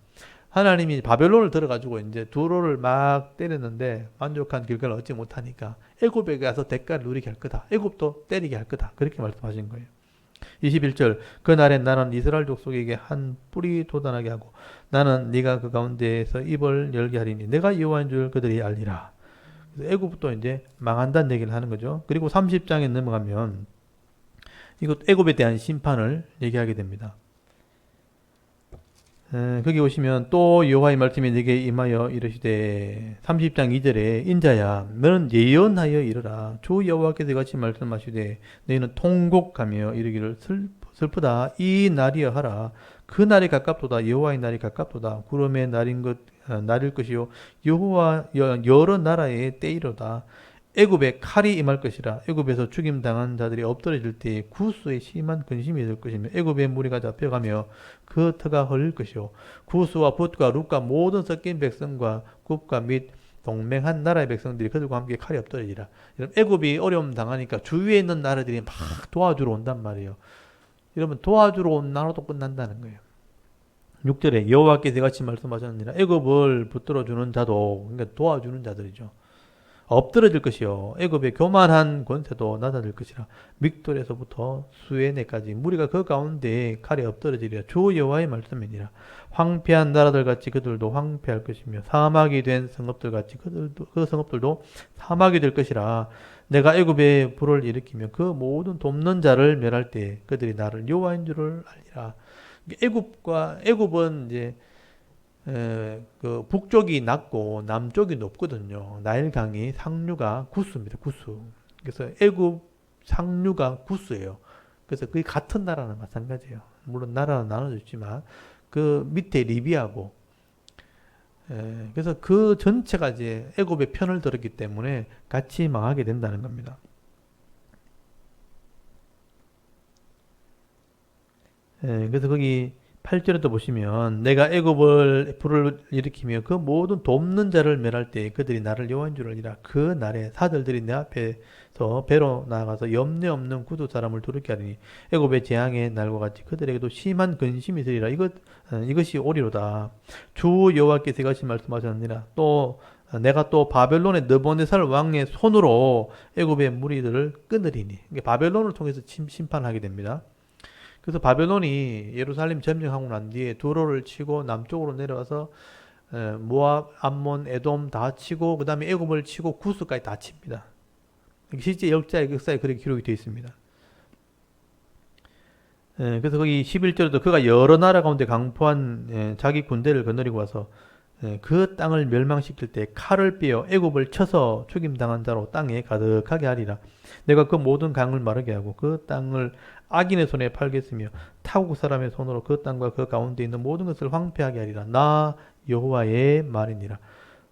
하나님이 바벨론을 들어가지고 이제 두로를 막 때렸는데 만족한 결과를 얻지 못하니까 애굽에 가서 대가를 누리게 할 거다. 애굽도 때리게 할 거다. 그렇게 말씀하신 거예요. 21절 그날에 나는 이스라엘 족속에게 한 뿌리 돋아나게 하고 나는 네가 그 가운데에서 입을 열게 하리니 내가 여호와인 줄 그들이 알리라. 그래서 애굽도 이제 망한다는 얘기를 하는 거죠. 그리고 30장에 넘어가면 이것 애굽에 대한 심판을 얘기하게 됩니다. 거기 오시면 또 여호와의 말씀이 내게 임하여 이르시되 30장 2절에 인자야 너는 예언하여 이르라. 주 여호와께서 이같이 말씀하시되 너희는 통곡하며 이르기를 슬프다 이 날이여 하라. 그 날이 가깝도다. 여호와의 날이 가깝도다. 구름의 날일 것이요 여호와 여러 나라의 때이로다. 애굽에 칼이 임할 것이라. 애굽에서 죽임 당한 자들이 엎드러질 때에 구스의 심한 근심이 될 것이며 애굽의 무리가 잡혀가며 그 터가 흘릴 것이요 구스와 붓과 룻과 모든 섞인 백성과 굽과 및 동맹한 나라의 백성들이 그들과 함께 칼이 엎드러지라. 애굽이 어려움 당하니까 주위에 있는 나라들이 막 도와주러 온단 말이에요. 여러분 도와주러 온 나라도 끝난다는 거예요. 6절에 여호와께서 같이 말씀하셨느니라. 애굽을 붙들어 주는 자도 그러니까 도와주는 자들이죠. 엎드러질 것이요 애굽의 교만한 권세도 낮아질 것이라. 믹돌에서부터 수에네까지 무리가 그 가운데에 칼에 엎드러지리라. 주 여호와의 말씀이니라. 황폐한 나라들 같이 그들도 황폐할 것이며 사막이 된 성읍들 같이 그 성읍들도 사막이 될 것이라. 내가 애굽에 불을 일으키며 그 모든 돕는 자를 멸할 때 그들이 나를 여호와인 줄을 알리라. 애굽은 이제 그 북쪽이 낮고 남쪽이 높거든요. 나일강이 상류가 구스입니다. 구스. 그래서 애굽 상류가 구스예요. 그래서 그게 같은 나라는 마찬가지예요. 물론 나라는 나눠져 있지만 그 밑에 리비아고 그래서 그 전체가 이제 애굽의 편을 들었기 때문에 같이 망하게 된다는 겁니다. 그래서 거기 8절에도 보시면 내가 애굽을 불을 일으키며 그 모든 돕는 자를 멸할 때 그들이 나를 여호와인 줄 알리라. 그 날에 사들들이 내 앞에서 배로 나아가서 염려 없는 구두 사람을 두렵게 하리니 애굽의 재앙의 날과 같이 그들에게도 심한 근심이 있으리라. 이것이 오리로다. 주 여호와께서 이같이 말씀하셨느니라. 또 내가 또 바벨론의 느부갓네살 왕의 손으로 애굽의 무리들을 끊으리니. 바벨론을 통해서 심판하게 됩니다. 그래서 바벨론이 예루살렘 점령하고 난 뒤에 두로를 치고 남쪽으로 내려와서 모압, 암몬, 에돔 다 치고 그 다음에 애굽을 치고 구스까지 다 칩니다. 실제 역사에 그렇게 기록이 되어 있습니다. 그래서 거기 11절에도 그가 여러 나라 가운데 강포한 자기 군대를 거느리고 와서 그 땅을 멸망시킬 때 칼을 빼어 애굽을 쳐서 죽임당한 자로 땅에 가득하게 하리라. 내가 그 모든 강을 마르게 하고 그 땅을 악인의 손에 팔겠으며 타국 사람의 손으로 그 땅과 그 가운데 있는 모든 것을 황폐하게 하리라. 나 여호와의 말이니라.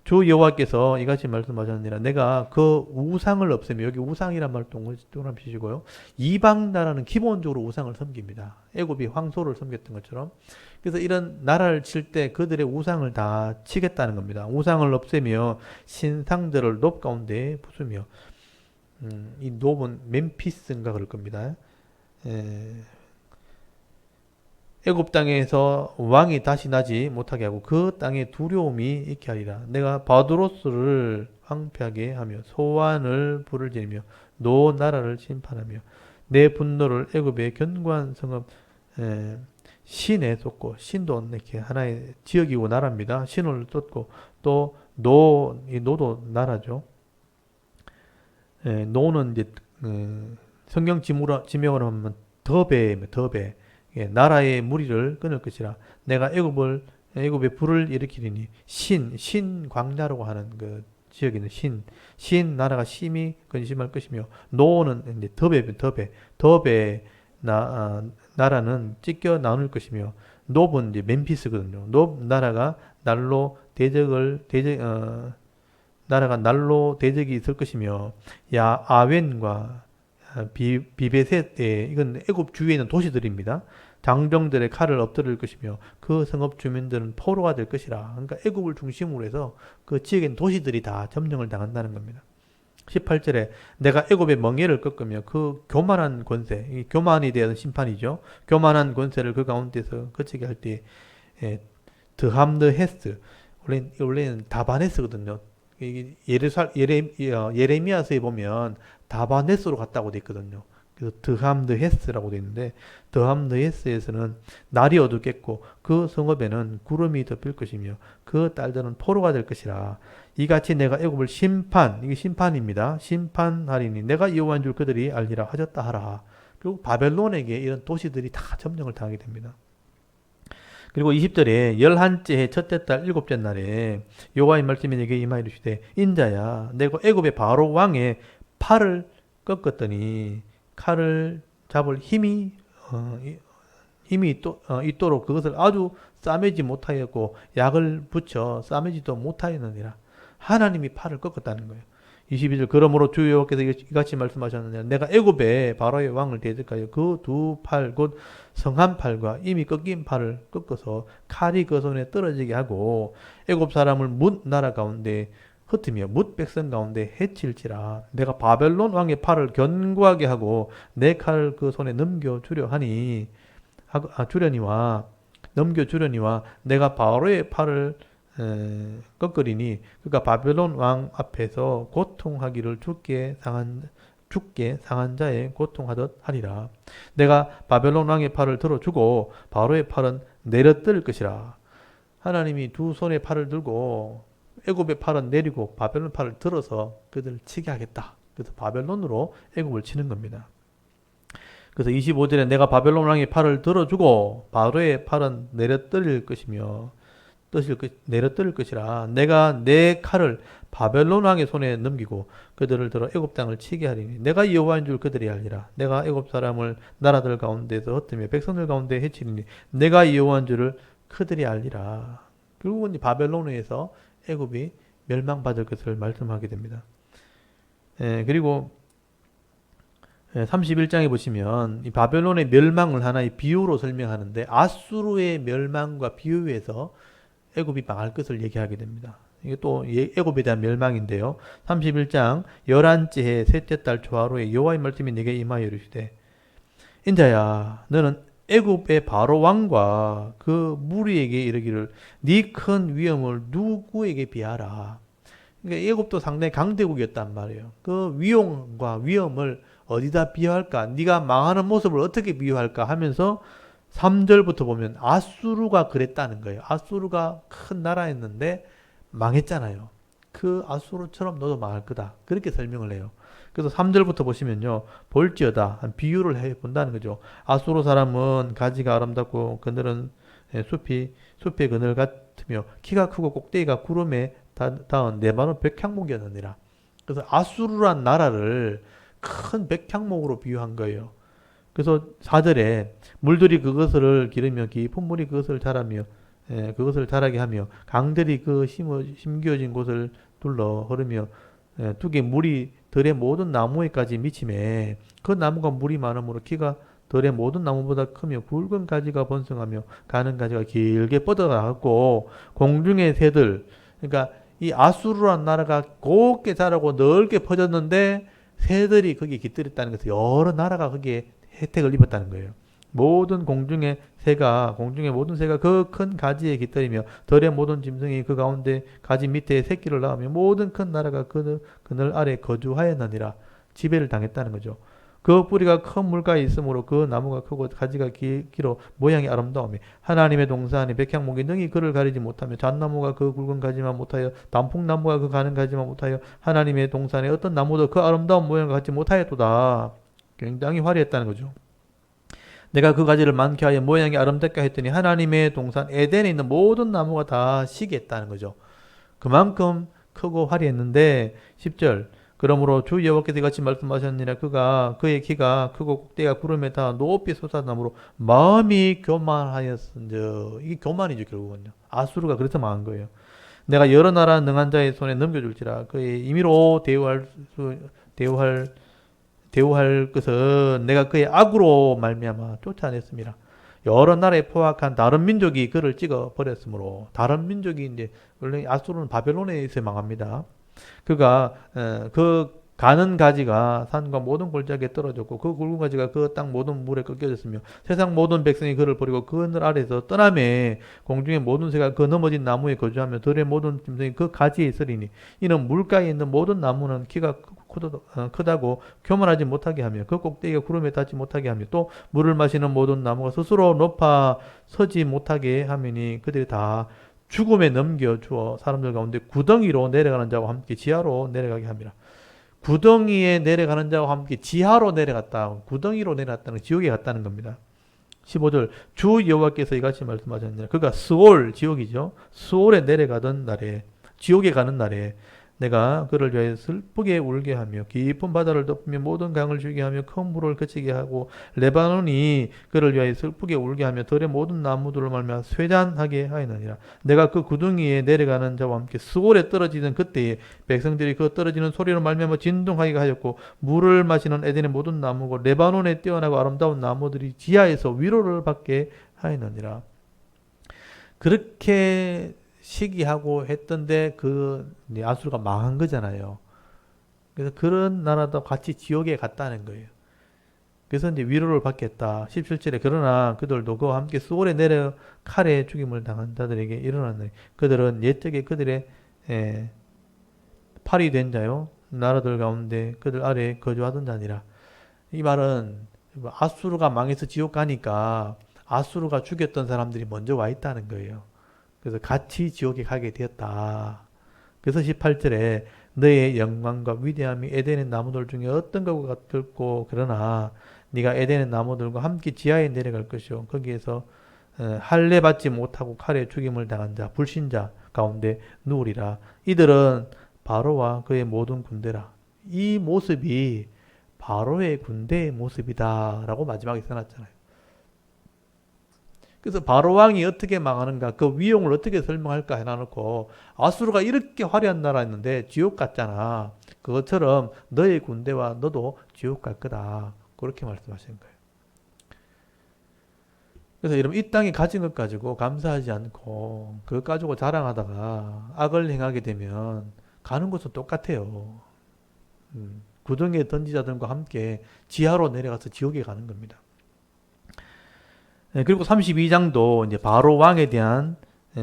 주 여호와께서 이같이 말씀하셨느니라. 내가 그 우상을 없애며, 여기 우상이란 말 동그란 피시고요. 이방 나라는 기본적으로 우상을 섬깁니다. 애굽이 황소를 섬겼던 것처럼. 그래서 이런 나라를 칠 때 그들의 우상을 다 치겠다는 겁니다. 우상을 없애며 신상들을 높 가운데 부수며, 이 높은 멤피스인가 그럴 겁니다. 애굽 땅에서 왕이 다시 나지 못하게 하고 그 땅에 두려움이 있게 하리라. 내가 바두로스를 황폐하게 하며 소환을 불을 지르며 노 나라를 심판하며 내 분노를 애굽의 견고한 성읍 신에 쏟고, 신도 이렇게 하나의 지역이고 나라입니다. 신을 쏟고, 또 이 노도 나라죠. 노는 이제 성경 지명으로 하면 더베. 나라의 무리를 끊을 것이라. 내가 애굽에 불을 일으키리니, 신 광야라고 하는 그 지역에 있는 신 나라가 심히 근심할 것이며, 노는 이제 더베 나라는 찢겨 나눌 것이며, 놉은 이제 멤피스거든요. 놉 나라가 날로 대적이 있을 것이며, 아웬과 비베셋, 이건 애굽 주위에 있는 도시들입니다. 장정들의 칼을 엎드릴 것이며 그 성읍 주민들은 포로가 될 것이라. 그러니까 애굽을 중심으로 해서 그 지역에 있는 도시들이 다 점령을 당한다는 겁니다. 18절에 내가 애굽의 멍에를 꺾으며 그 교만한 권세, 이 교만에 대한 심판이죠. 교만한 권세를 그 가운데서 거치게 할 때, 드함드헤스, 원래는 다바네스거든요. 예레미야서에 보면 다바네스로 갔다고 돼 있거든요. 그래서 드함드헤스라고 돼 있는데, 드함드헤스에서는 날이 어둡겠고 그 성읍에는 구름이 덮일 것이며 그 딸들은 포로가 될 것이라. 이같이 내가 애굽을 이게 심판입니다. 심판하리니 내가 여호와인 줄 그들이 알리라 하셨다 하라. 그리고 바벨론에게 이런 도시들이 다 점령을 당하게 됩니다. 그리고 20절에 11째 첫째 달 7째 날에 여호와의 말씀이 내게 임하여 이르시되, 인자야, 내가 애굽의 바로 왕의 팔을 꺾었더니 칼을 잡을 힘이 있도록 그것을 아주 싸매지 못하였고 약을 붙여 싸매지도 못하였느니라. 하나님이 팔을 꺾었다는 거예요. 22절 그러므로 주 여호와께서 이같이 말씀하셨느니라. 내가 애굽의 바로의 왕을 대적하여 그 두 팔 곧 성한 팔과 이미 꺾인 팔을 꺾어서 칼이 그 손에 떨어지게 하고 애굽 사람을 뭇 나라 가운데 흩으며 뭇 백성 가운데 해칠지라. 내가 바벨론 왕의 팔을 견고하게 하고 내 칼을 그 손에 넘겨주려니와 내가 바로의 팔을 꺾으리니 그가 바벨론 왕 앞에서 고통하기를 죽게 상한 자의 고통하듯 하리라. 내가 바벨론 왕의 팔을 들어주고 바로의 팔은 내려뜨릴 것이라. 하나님이 두 손의 팔을 들고 애굽의 팔은 내리고 바벨론 팔을 들어서 그들을 치게 하겠다. 그래서 바벨론으로 애굽을 치는 겁니다. 그래서 25절에 내가 바벨론 왕의 팔을 들어주고 바로의 팔은 내려뜨릴 것이라. 내가 내 칼을 바벨론 왕의 손에 넘기고 그들을 들어 애굽 땅을 치게 하리니 내가 여호와인 줄 그들이 알리라. 내가 애굽 사람을 나라들 가운데서 흩으며 백성들 가운데 해치리니 내가 여호와인 줄을 그들이 알리라. 결국은 바벨론에서 애굽이 멸망받을 것을 말씀하게 됩니다. 그리고 31장에 보시면 이 바벨론의 멸망을 하나의 비유로 설명하는데, 아수르의 멸망과 비유해서 애굽이 망할 것을 얘기하게 됩니다. 이게 또 애굽에 대한 멸망인데요. 31장 11째 해 셋째 달 초하루에 여호와의 말씀이 내게 임하여 이르시되, 인자야, 너는 애굽의 바로 왕과 그 무리에게 이르기를 네 큰 위엄을 누구에게 비하라. 그러니까 애굽도 상당히 강대국이었단 말이에요. 그 위용과 위엄을 어디다 비유할까? 네가 망하는 모습을 어떻게 비유할까 하면서 3절부터 보면 아수르가 그랬다는 거예요. 아수르가 큰 나라였는데 망했잖아요. 그 아수르처럼 너도 망할 거다. 그렇게 설명을 해요. 그래서 3절부터 보시면요. 볼지어다. 비유를 해본다는 거죠. 아수르 사람은 가지가 아름답고 그늘은 숲의 그늘 같으며 키가 크고 꼭대기가 구름에 닿은 네바논 백향목이었느니라. 그래서 아수르란 나라를 큰 백향목으로 비유한 거예요. 그래서 4절에 물들이 그것을 기르며 깊은 물이 그것을 자라며 그것을 자라게 하며 강들이 그 심겨진 곳을 둘러 흐르며 뚝에 물이 들의 모든 나무에까지 미치매 그 나무가 물이 많으므로 키가 들의 모든 나무보다 크며 굵은 가지가 번성하며 가는 가지가 길게 뻗어나갔고 공중의 새들 그러니까 이 아수르란 나라가 곱게 자라고 넓게 퍼졌는데 새들이 거기에 깃들였다는 것은 여러 나라가 거기에 혜택을 입었다는 거예요. 모든 공중의 새가 공중의 모든 새가 그 큰 가지에 깃들이며 들의 모든 짐승이 그 가운데 가지 밑에 새끼를 낳으며 모든 큰 나라가 그늘 아래 거주하였느니라. 지배를 당했다는 거죠. 그 뿌리가 큰 물가에 있으므로 그 나무가 크고 가지가 길어 모양이 아름다우며 하나님의 동산에 백향목이 능히 그를 가리지 못하며 잣나무가 그 굵은 가지만 못하여 단풍나무가 그 가는 가지만 못하여 하나님의 동산에 어떤 나무도 그 아름다운 모양과 같지 못하였도다. 굉장히 화려했다는 거죠. 내가 그 가지를 많게 하여 모양이 아름답게 했더니 하나님의 동산 에덴에 있는 모든 나무가 다 시기했다는 거죠. 그만큼 크고 화려했는데 10절 그러므로 주 여호와께서 이같이 말씀하셨느니라 그의 키가 크고 꼭대기가 구름에 다 높이 솟아나므로 마음이 교만하였은즉 이게 교만이죠 결국은요. 아수르가 그래서 망한 거예요. 내가 여러 나라 능한 자의 손에 넘겨줄지라 그의 임의로 대우할 것은 내가 그의 악으로 말미암아 쫓아냈습니다. 여러 나라에 포악한 다른 민족이 그를 찍어 버렸으므로 다른 민족이 이제 원래 아수르는 바벨론에서 망합니다. 그가 그 가는 가지가 산과 모든 골짜기에 떨어졌고 그 굵은 가지가 그 땅 모든 물에 꺾여졌으며 세상 모든 백성이 그를 버리고 그늘 아래에서 떠나매 공중의 모든 새가 그 넘어진 나무에 거주하며 들의 모든 짐승이 그 가지에 있으리니 이는 물가에 있는 모든 나무는 키가 크다고 교만하지 못하게 하며 그 꼭대기가 구름에 닿지 못하게 하며 또 물을 마시는 모든 나무가 스스로 높아 서지 못하게 하매니 그들이 다 죽음에 넘겨주어 사람들 가운데 구덩이로 내려가는 자와 함께 지하로 내려가게 합니다. 구덩이에 내려가는 자와 함께 지하로 내려갔다. 구덩이로 내려갔다는 지옥에 갔다는 겁니다. 15절 주 여호와께서 이같이 말씀하셨느니라. 그가 스올 지옥이죠. 스올에 내려가던 날에 지옥에 가는 날에 내가 그를 위하여 슬프게 울게 하며 깊은 바다를 덮으며 모든 강을 죽게 하며 큰 물을 그치게 하고 레바논이 그를 위하여 슬프게 울게 하며 들의 모든 나무들을 말며 쇠잔하게 하였느니라. 내가 그 구덩이에 내려가는 자와 함께 스올에 떨어지던 그때에 백성들이 그 떨어지는 소리로 말미암아 진동하게 하였고 물을 마시는 에덴의 모든 나무고 레바논에 뛰어나고 아름다운 나무들이 지하에서 위로를 받게 하였느니라. 그렇게 시기하고 했던데 그 아수르가 망한 거잖아요. 그래서 그런 나라도 같이 지옥에 갔다는 거예요. 그래서 이제 위로를 받겠다. 17절에 그러나 그들도 그와 함께 수월에 내려 칼에 죽임을 당한 자들에게 일어났느니 그들은 옛적에 그들의 팔이 된 자요 나라들 가운데 그들 아래에 거주하던 자니라. 이 말은 아수르가 망해서 지옥 가니까 아수르가 죽였던 사람들이 먼저 와 있다는 거예요. 그래서 같이 지옥에 가게 되었다. 그래서 18절에 너의 영광과 위대함이 에덴의 나무들 중에 어떤 것과 같을고 그러나 네가 에덴의 나무들과 함께 지하에 내려갈 것이요 거기에서 할례 받지 못하고 칼에 죽임을 당한 자 불신자 가운데 누우리라. 이들은 바로와 그의 모든 군대라. 이 모습이 바로의 군대의 모습이다 라고 마지막에 써놨잖아요. 그래서 바로 왕이 어떻게 망하는가 그 위용을 어떻게 설명할까 해놔놓고 아수르가 이렇게 화려한 나라였는데 지옥 갔잖아. 그것처럼 너의 군대와 너도 지옥 갈 거다. 그렇게 말씀하시는 거예요. 그래서 여러분 이 땅에 가진 것 가지고 감사하지 않고 그것 가지고 자랑하다가 악을 행하게 되면 가는 곳은 똑같아요. 구덩이에 던지자들과 함께 지하로 내려가서 지옥에 가는 겁니다. 그리고 32장도 이제 바로 왕에 대한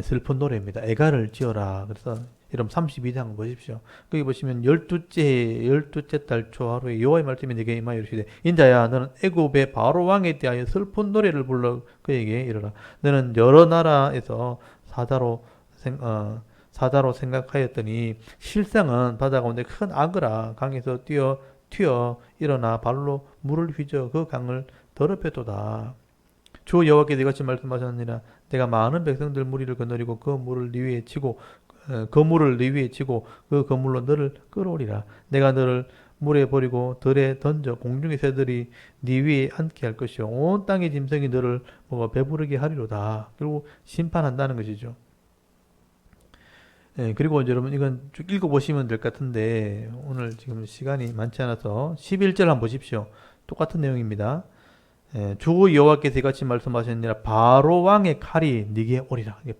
슬픈 노래입니다. 애가를 지어라. 그래서 여러분 32장 보십시오. 거기 보시면 12째 달 초하루에 여호와의 말씀이 내게 임하여 이르시되 인자야 너는 애굽의 바로 왕에 대하여 슬픈 노래를 불러 그에게 이르라. 너는 여러 나라에서 사자로 생각하였더니 실상은 바다 가운데 큰 악어라. 강에서 튀어 일어나 발로 물을 휘저 그 강을 더럽혔도다. 주 여호와께서 이같이 말씀하셨느니라. 내가 많은 백성들 무리를 거느리고 그 물을 네 위에 치고 그 거물로 너를 끌어오리라. 내가 너를 물에 버리고 들에 던져 공중의 새들이 네 위에 앉게 할 것이요 온 땅의 짐승이 너를 먹어 배부르게 하리로다. 그리고 심판한다는 것이죠. 예, 그리고 이제 여러분 이건 쭉 읽어보시면 될 것 같은데 오늘 지금 시간이 많지 않아서 11절 한번 보십시오. 똑같은 내용입니다. 예, 주 여호와께서 이같이 말씀하셨느니라 바로 왕의 칼이 네게 오리라. 이게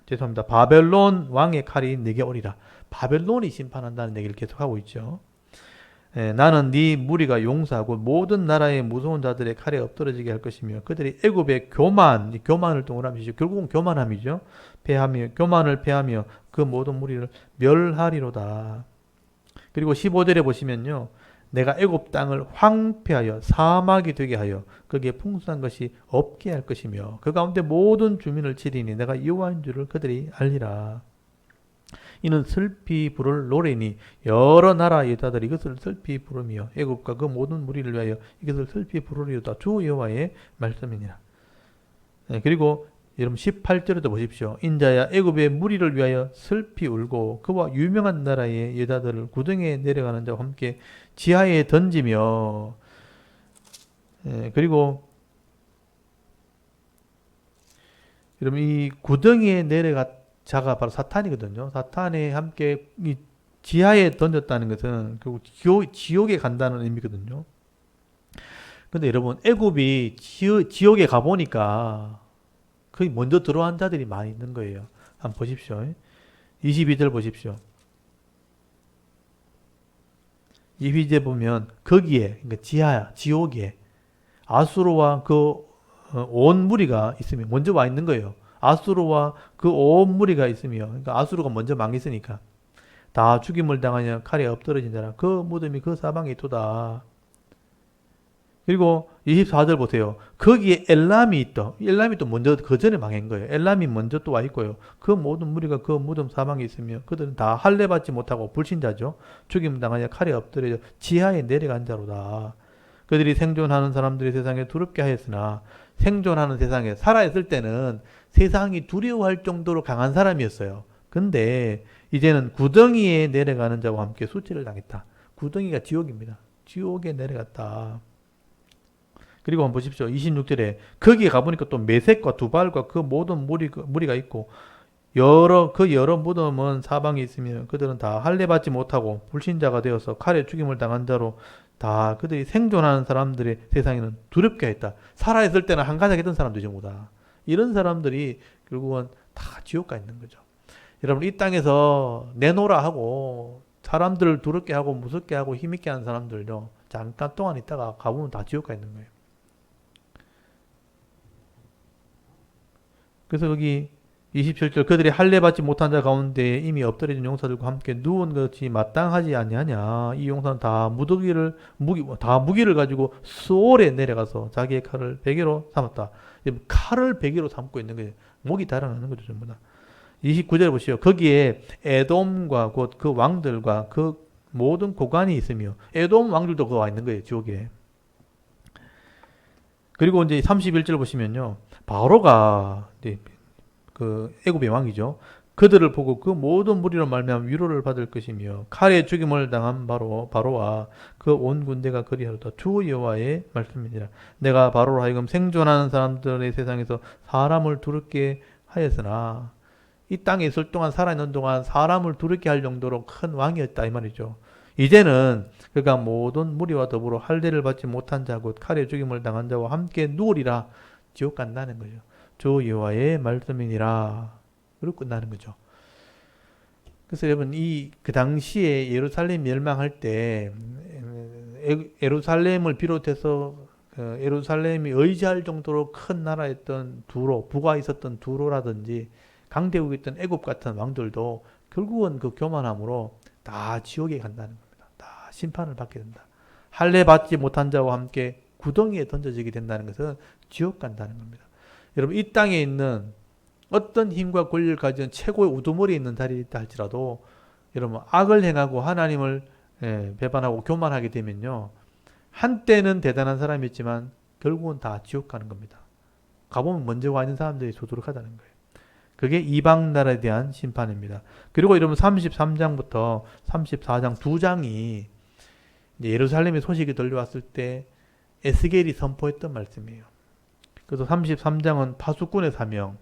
죄송합니다. 바벨론 왕의 칼이 네게 오리라. 바벨론이 심판한다는 얘기를 계속하고 있죠. 예, 나는 네 무리가 용사하고 모든 나라의 무서운 자들의 칼에 엎드러지게 할 것이며 그들이 애굽의 교만을 동원하시죠. 결국은 교만함이죠. 교만을 패하며 그 모든 무리를 멸하리로다. 그리고 15절에 보시면요. 내가 애굽 땅을 황폐하여 사막이 되게 하여 거기에 풍성한 것이 없게 할 것이며 그 가운데 모든 주민을 치리니 내가 여호와인 줄을 그들이 알리라. 이는 슬피 부를 노래니 여러 나라 여자들이 이것을 슬피 부르며 애굽과 그 모든 무리를 위하여 이것을 슬피 부르리로다. 주 여호와의 말씀이니라. 네, 그리고 여러분 18절에도 보십시오. 인자야 애굽의 무리를 위하여 슬피 울고 그와 유명한 나라의 여자들을 구덩이에 내려가는 자와 함께 지하에 던지며 그리고 여러분 이 구덩이에 내려가 자가 바로 사탄이거든요. 사탄에 함께 이 지하에 던졌다는 것은 결국 지옥에 간다는 의미거든요. 근데 여러분 애굽이 지옥에 가보니까 거의 먼저 들어간 자들이 많이 있는 거예요. 한번 보십시오. 22절 보십시오. 22절 보면 거기에 그러니까 지옥에 아수르와 그 온 무리가 있으며 먼저 와 있는 거예요. 아수르와 그 온 무리가 있으며 그러니까 아수르가 먼저 망했으니까 다 죽임을 당하여 칼에 엎드러진 자라 그 무덤이 그 사방에 있도다. 그리고 24절 보세요. 거기에 엘람이 있다. 엘람이 또 먼저 그 전에 망한 거예요. 엘람이 먼저 또 와 있고요. 그 모든 무리가 그 무덤 사방에 있으며 그들은 다 할례 받지 못하고 불신자죠. 죽임 당하여 칼에 엎드려 지하에 내려간 자로다. 그들이 생존하는 사람들이 세상에 두렵게 하였으나 생존하는 세상에 살아있을 때는 세상이 두려워할 정도로 강한 사람이었어요. 근데 이제는 구덩이에 내려가는 자와 함께 수치를 당했다. 구덩이가 지옥입니다. 지옥에 내려갔다. 그리고 한번 보십시오. 26절에 거기에 가보니까 또 메색과 두발과 그 모든 무리가 있고 여러 무덤은 사방에 있으며 그들은 다 할례 받지 못하고 불신자가 되어서 칼에 죽임을 당한 자로 다 그들이 생존하는 사람들의 세상에는 두렵게 했다. 살아있을 때는 한가닥 했던 사람들이 전부 다. 이런 사람들이 결국은 다 지옥 가 있는 거죠. 여러분 이 땅에서 내놓으라 하고 사람들을 두렵게 하고 무섭게 하고 힘있게 하는 사람들요. 잠깐 동안 있다가 가보면 다 지옥 가 있는 거예요. 그래서 여기 27절 그들이 할례 받지 못한 자 가운데 이미 엎드려진 용사들과 함께 누운 것이 마땅하지 아니하냐. 이 용사는 다 무기를 가지고 수올에 내려가서 자기의 칼을 베개로 삼았다. 칼을 베개로 삼고 있는 거예요. 목이 달아나는 거죠, 전부 다. 29절 보시오. 거기에 에돔과 곧 그 왕들과 그 모든 고관이 있으며 에돔 왕들도 그 와 있는 거예요, 지옥에. 그리고 이제 31절 보시면요. 바로가 그 애굽의 왕이죠. 그들을 보고 그 모든 무리로 말미암아 위로를 받을 것이며 칼에 죽임을 당한 바로와 그 온 군대가 그리하로다. 주 여호와의 말씀이니라. 내가 바로로 하여금 생존하는 사람들의 세상에서 사람을 두렵게 하였으나 이 땅에 있을 동안 살아있는 동안 사람을 두렵게 할 정도로 큰 왕이었다 이 말이죠. 이제는 그가 모든 무리와 더불어 할례를 받지 못한 자 곧 칼에 죽임을 당한 자와 함께 누우리라. 지옥 간다는 거죠. 주 여호와의 말씀이니라. 그리고 끝나는 거죠. 그래서 여러분 그 당시에 예루살렘 멸망할 때 예루살렘을 비롯해서 예루살렘이 의지할 정도로 큰 나라였던 부가 있었던 두로라든지 강대국이 있던 애굽 같은 왕들도 결국은 그 교만함으로 다 지옥에 간다는 겁니다. 다 심판을 받게 된다. 할례 받지 못한 자와 함께 구덩이에 던져지게 된다는 것은 지옥 간다는 겁니다. 여러분 이 땅에 있는 어떤 힘과 권리를 가진 최고의 우두머리에 있는 자리에 있다 할지라도 여러분 악을 행하고 하나님을 배반하고 교만하게 되면요. 한때는 대단한 사람이었지만 결국은 다 지옥 가는 겁니다. 가보면 먼저 와 있는 사람들이 도둑하다는 거예요. 그게 이방 나라에 대한 심판입니다. 그리고 여러분 33장부터 34장 두 장이 이제 예루살렘의 소식이 들려왔을 때 에스겔이 선포했던 말씀이에요. 그래서 33장은 파수꾼의 사명,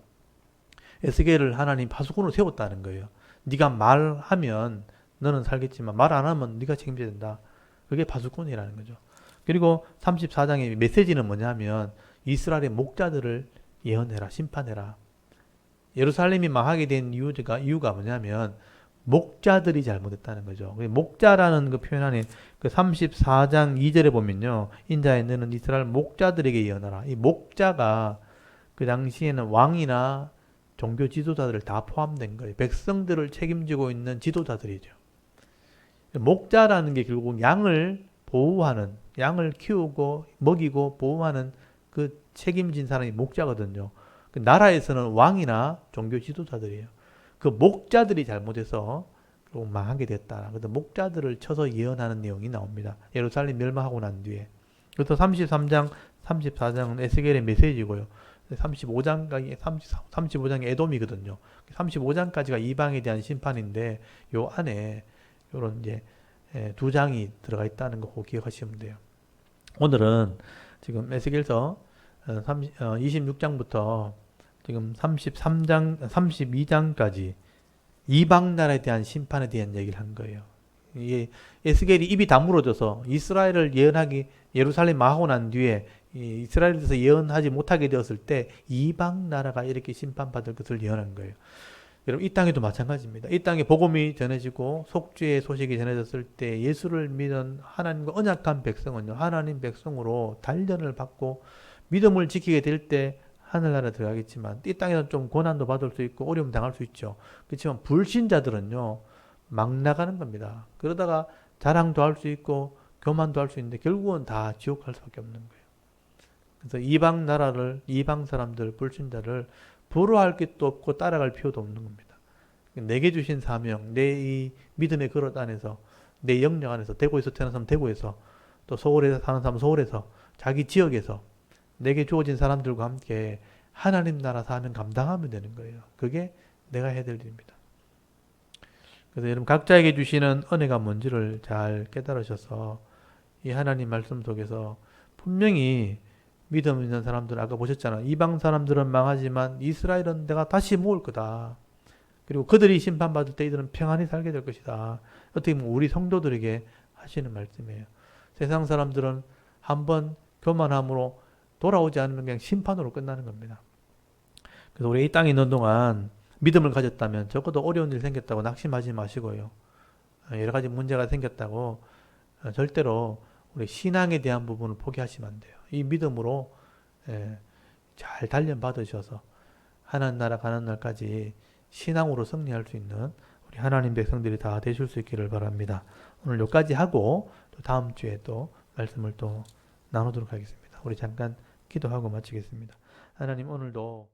에스겔을 하나님 파수꾼으로 세웠다는 거예요. 네가 말하면 너는 살겠지만 말 안 하면 네가 책임져야 된다. 그게 파수꾼이라는 거죠. 그리고 34장의 메시지는 뭐냐면 이스라엘의 목자들을 예언해라, 심판해라. 예루살렘이 망하게 된 이유가 뭐냐면 목자들이 잘못했다는 거죠. 목자라는 그 표현 안에 그 34장 2절에 보면요. 인자에 너는 이스라엘 목자들에게 예언하라. 이 목자가 그 당시에는 왕이나 종교 지도자들을 다 포함된 거예요. 백성들을 책임지고 있는 지도자들이죠. 목자라는 게 결국 양을 보호하는, 양을 키우고 먹이고 보호하는 그 책임진 사람이 목자거든요. 그 나라에서는 왕이나 종교 지도자들이에요. 그 목자들이 잘못해서 결국 망하게 됐다. 그래서 목자들을 쳐서 예언하는 내용이 나옵니다. 예루살렘 멸망하고 난 뒤에. 그래서 33장, 34장은 에스겔의 메시지고요. 35장이 에돔이거든요. 35장까지가 이방에 대한 심판인데 요 안에 요런 이제 두 장이 들어가 있다는 거 꼭 기억하시면 돼요. 오늘은 지금 에스겔서 26장부터 지금 33장, 32장까지 이방 나라에 대한 심판에 대한 얘기를 한 거예요. 이게 에스겔이 입이 다물어져서 이스라엘을 예언하기, 예루살렘 망하고 난 뒤에 이스라엘에서 예언하지 못하게 되었을 때 이방 나라가 이렇게 심판받을 것을 예언한 거예요. 여러분, 이 땅에도 마찬가지입니다. 이 땅에 복음이 전해지고 속죄의 소식이 전해졌을 때 예수를 믿은 하나님과 언약한 백성은요, 하나님 백성으로 단련을 받고 믿음을 지키게 될 때 하늘나라 들어가겠지만 이 땅에서는 좀 고난도 받을 수 있고 어려움 당할 수 있죠. 그렇지만 불신자들은요, 막 나가는 겁니다. 그러다가 자랑도 할 수 있고 교만도 할 수 있는데 결국은 다 지옥 갈 수밖에 없는 거예요. 그래서 이방 나라를, 이방 사람들, 불신자를 부러워할 것도 없고 따라갈 필요도 없는 겁니다. 내게 주신 사명, 내 이 믿음의 그릇 안에서, 내 영역 안에서, 대구에서 태어난 사람 대구에서, 또 서울에서 사는 사람 서울에서, 자기 지역에서 내게 주어진 사람들과 함께 하나님 나라 사명 감당하면 되는 거예요. 그게 내가 해야 될 일입니다. 그래서 여러분 각자에게 주시는 은혜가 뭔지를 잘 깨달으셔서 이 하나님 말씀 속에서 분명히 믿음 있는 사람들, 아까 보셨잖아요. 이방 사람들은 망하지만 이스라엘은 내가 다시 모을 거다. 그리고 그들이 심판받을 때 이들은 평안히 살게 될 것이다. 어떻게 보면 우리 성도들에게 하시는 말씀이에요. 세상 사람들은 한번 교만함으로 돌아오지 않으면 그냥 심판으로 끝나는 겁니다. 그래서 우리 이 땅에 있는 동안 믿음을 가졌다면 적어도 어려운 일 생겼다고 낙심하지 마시고요. 여러 가지 문제가 생겼다고 절대로 우리 신앙에 대한 부분을 포기하시면 안 돼요. 이 믿음으로 잘 단련 받으셔서 하나님 나라 가는 날까지 신앙으로 승리할 수 있는 우리 하나님 백성들이 다 되실 수 있기를 바랍니다. 오늘 여기까지 하고 또 다음 주에 또 말씀을 또 나누도록 하겠습니다. 우리 잠깐 기도하고 마치겠습니다. 하나님, 오늘도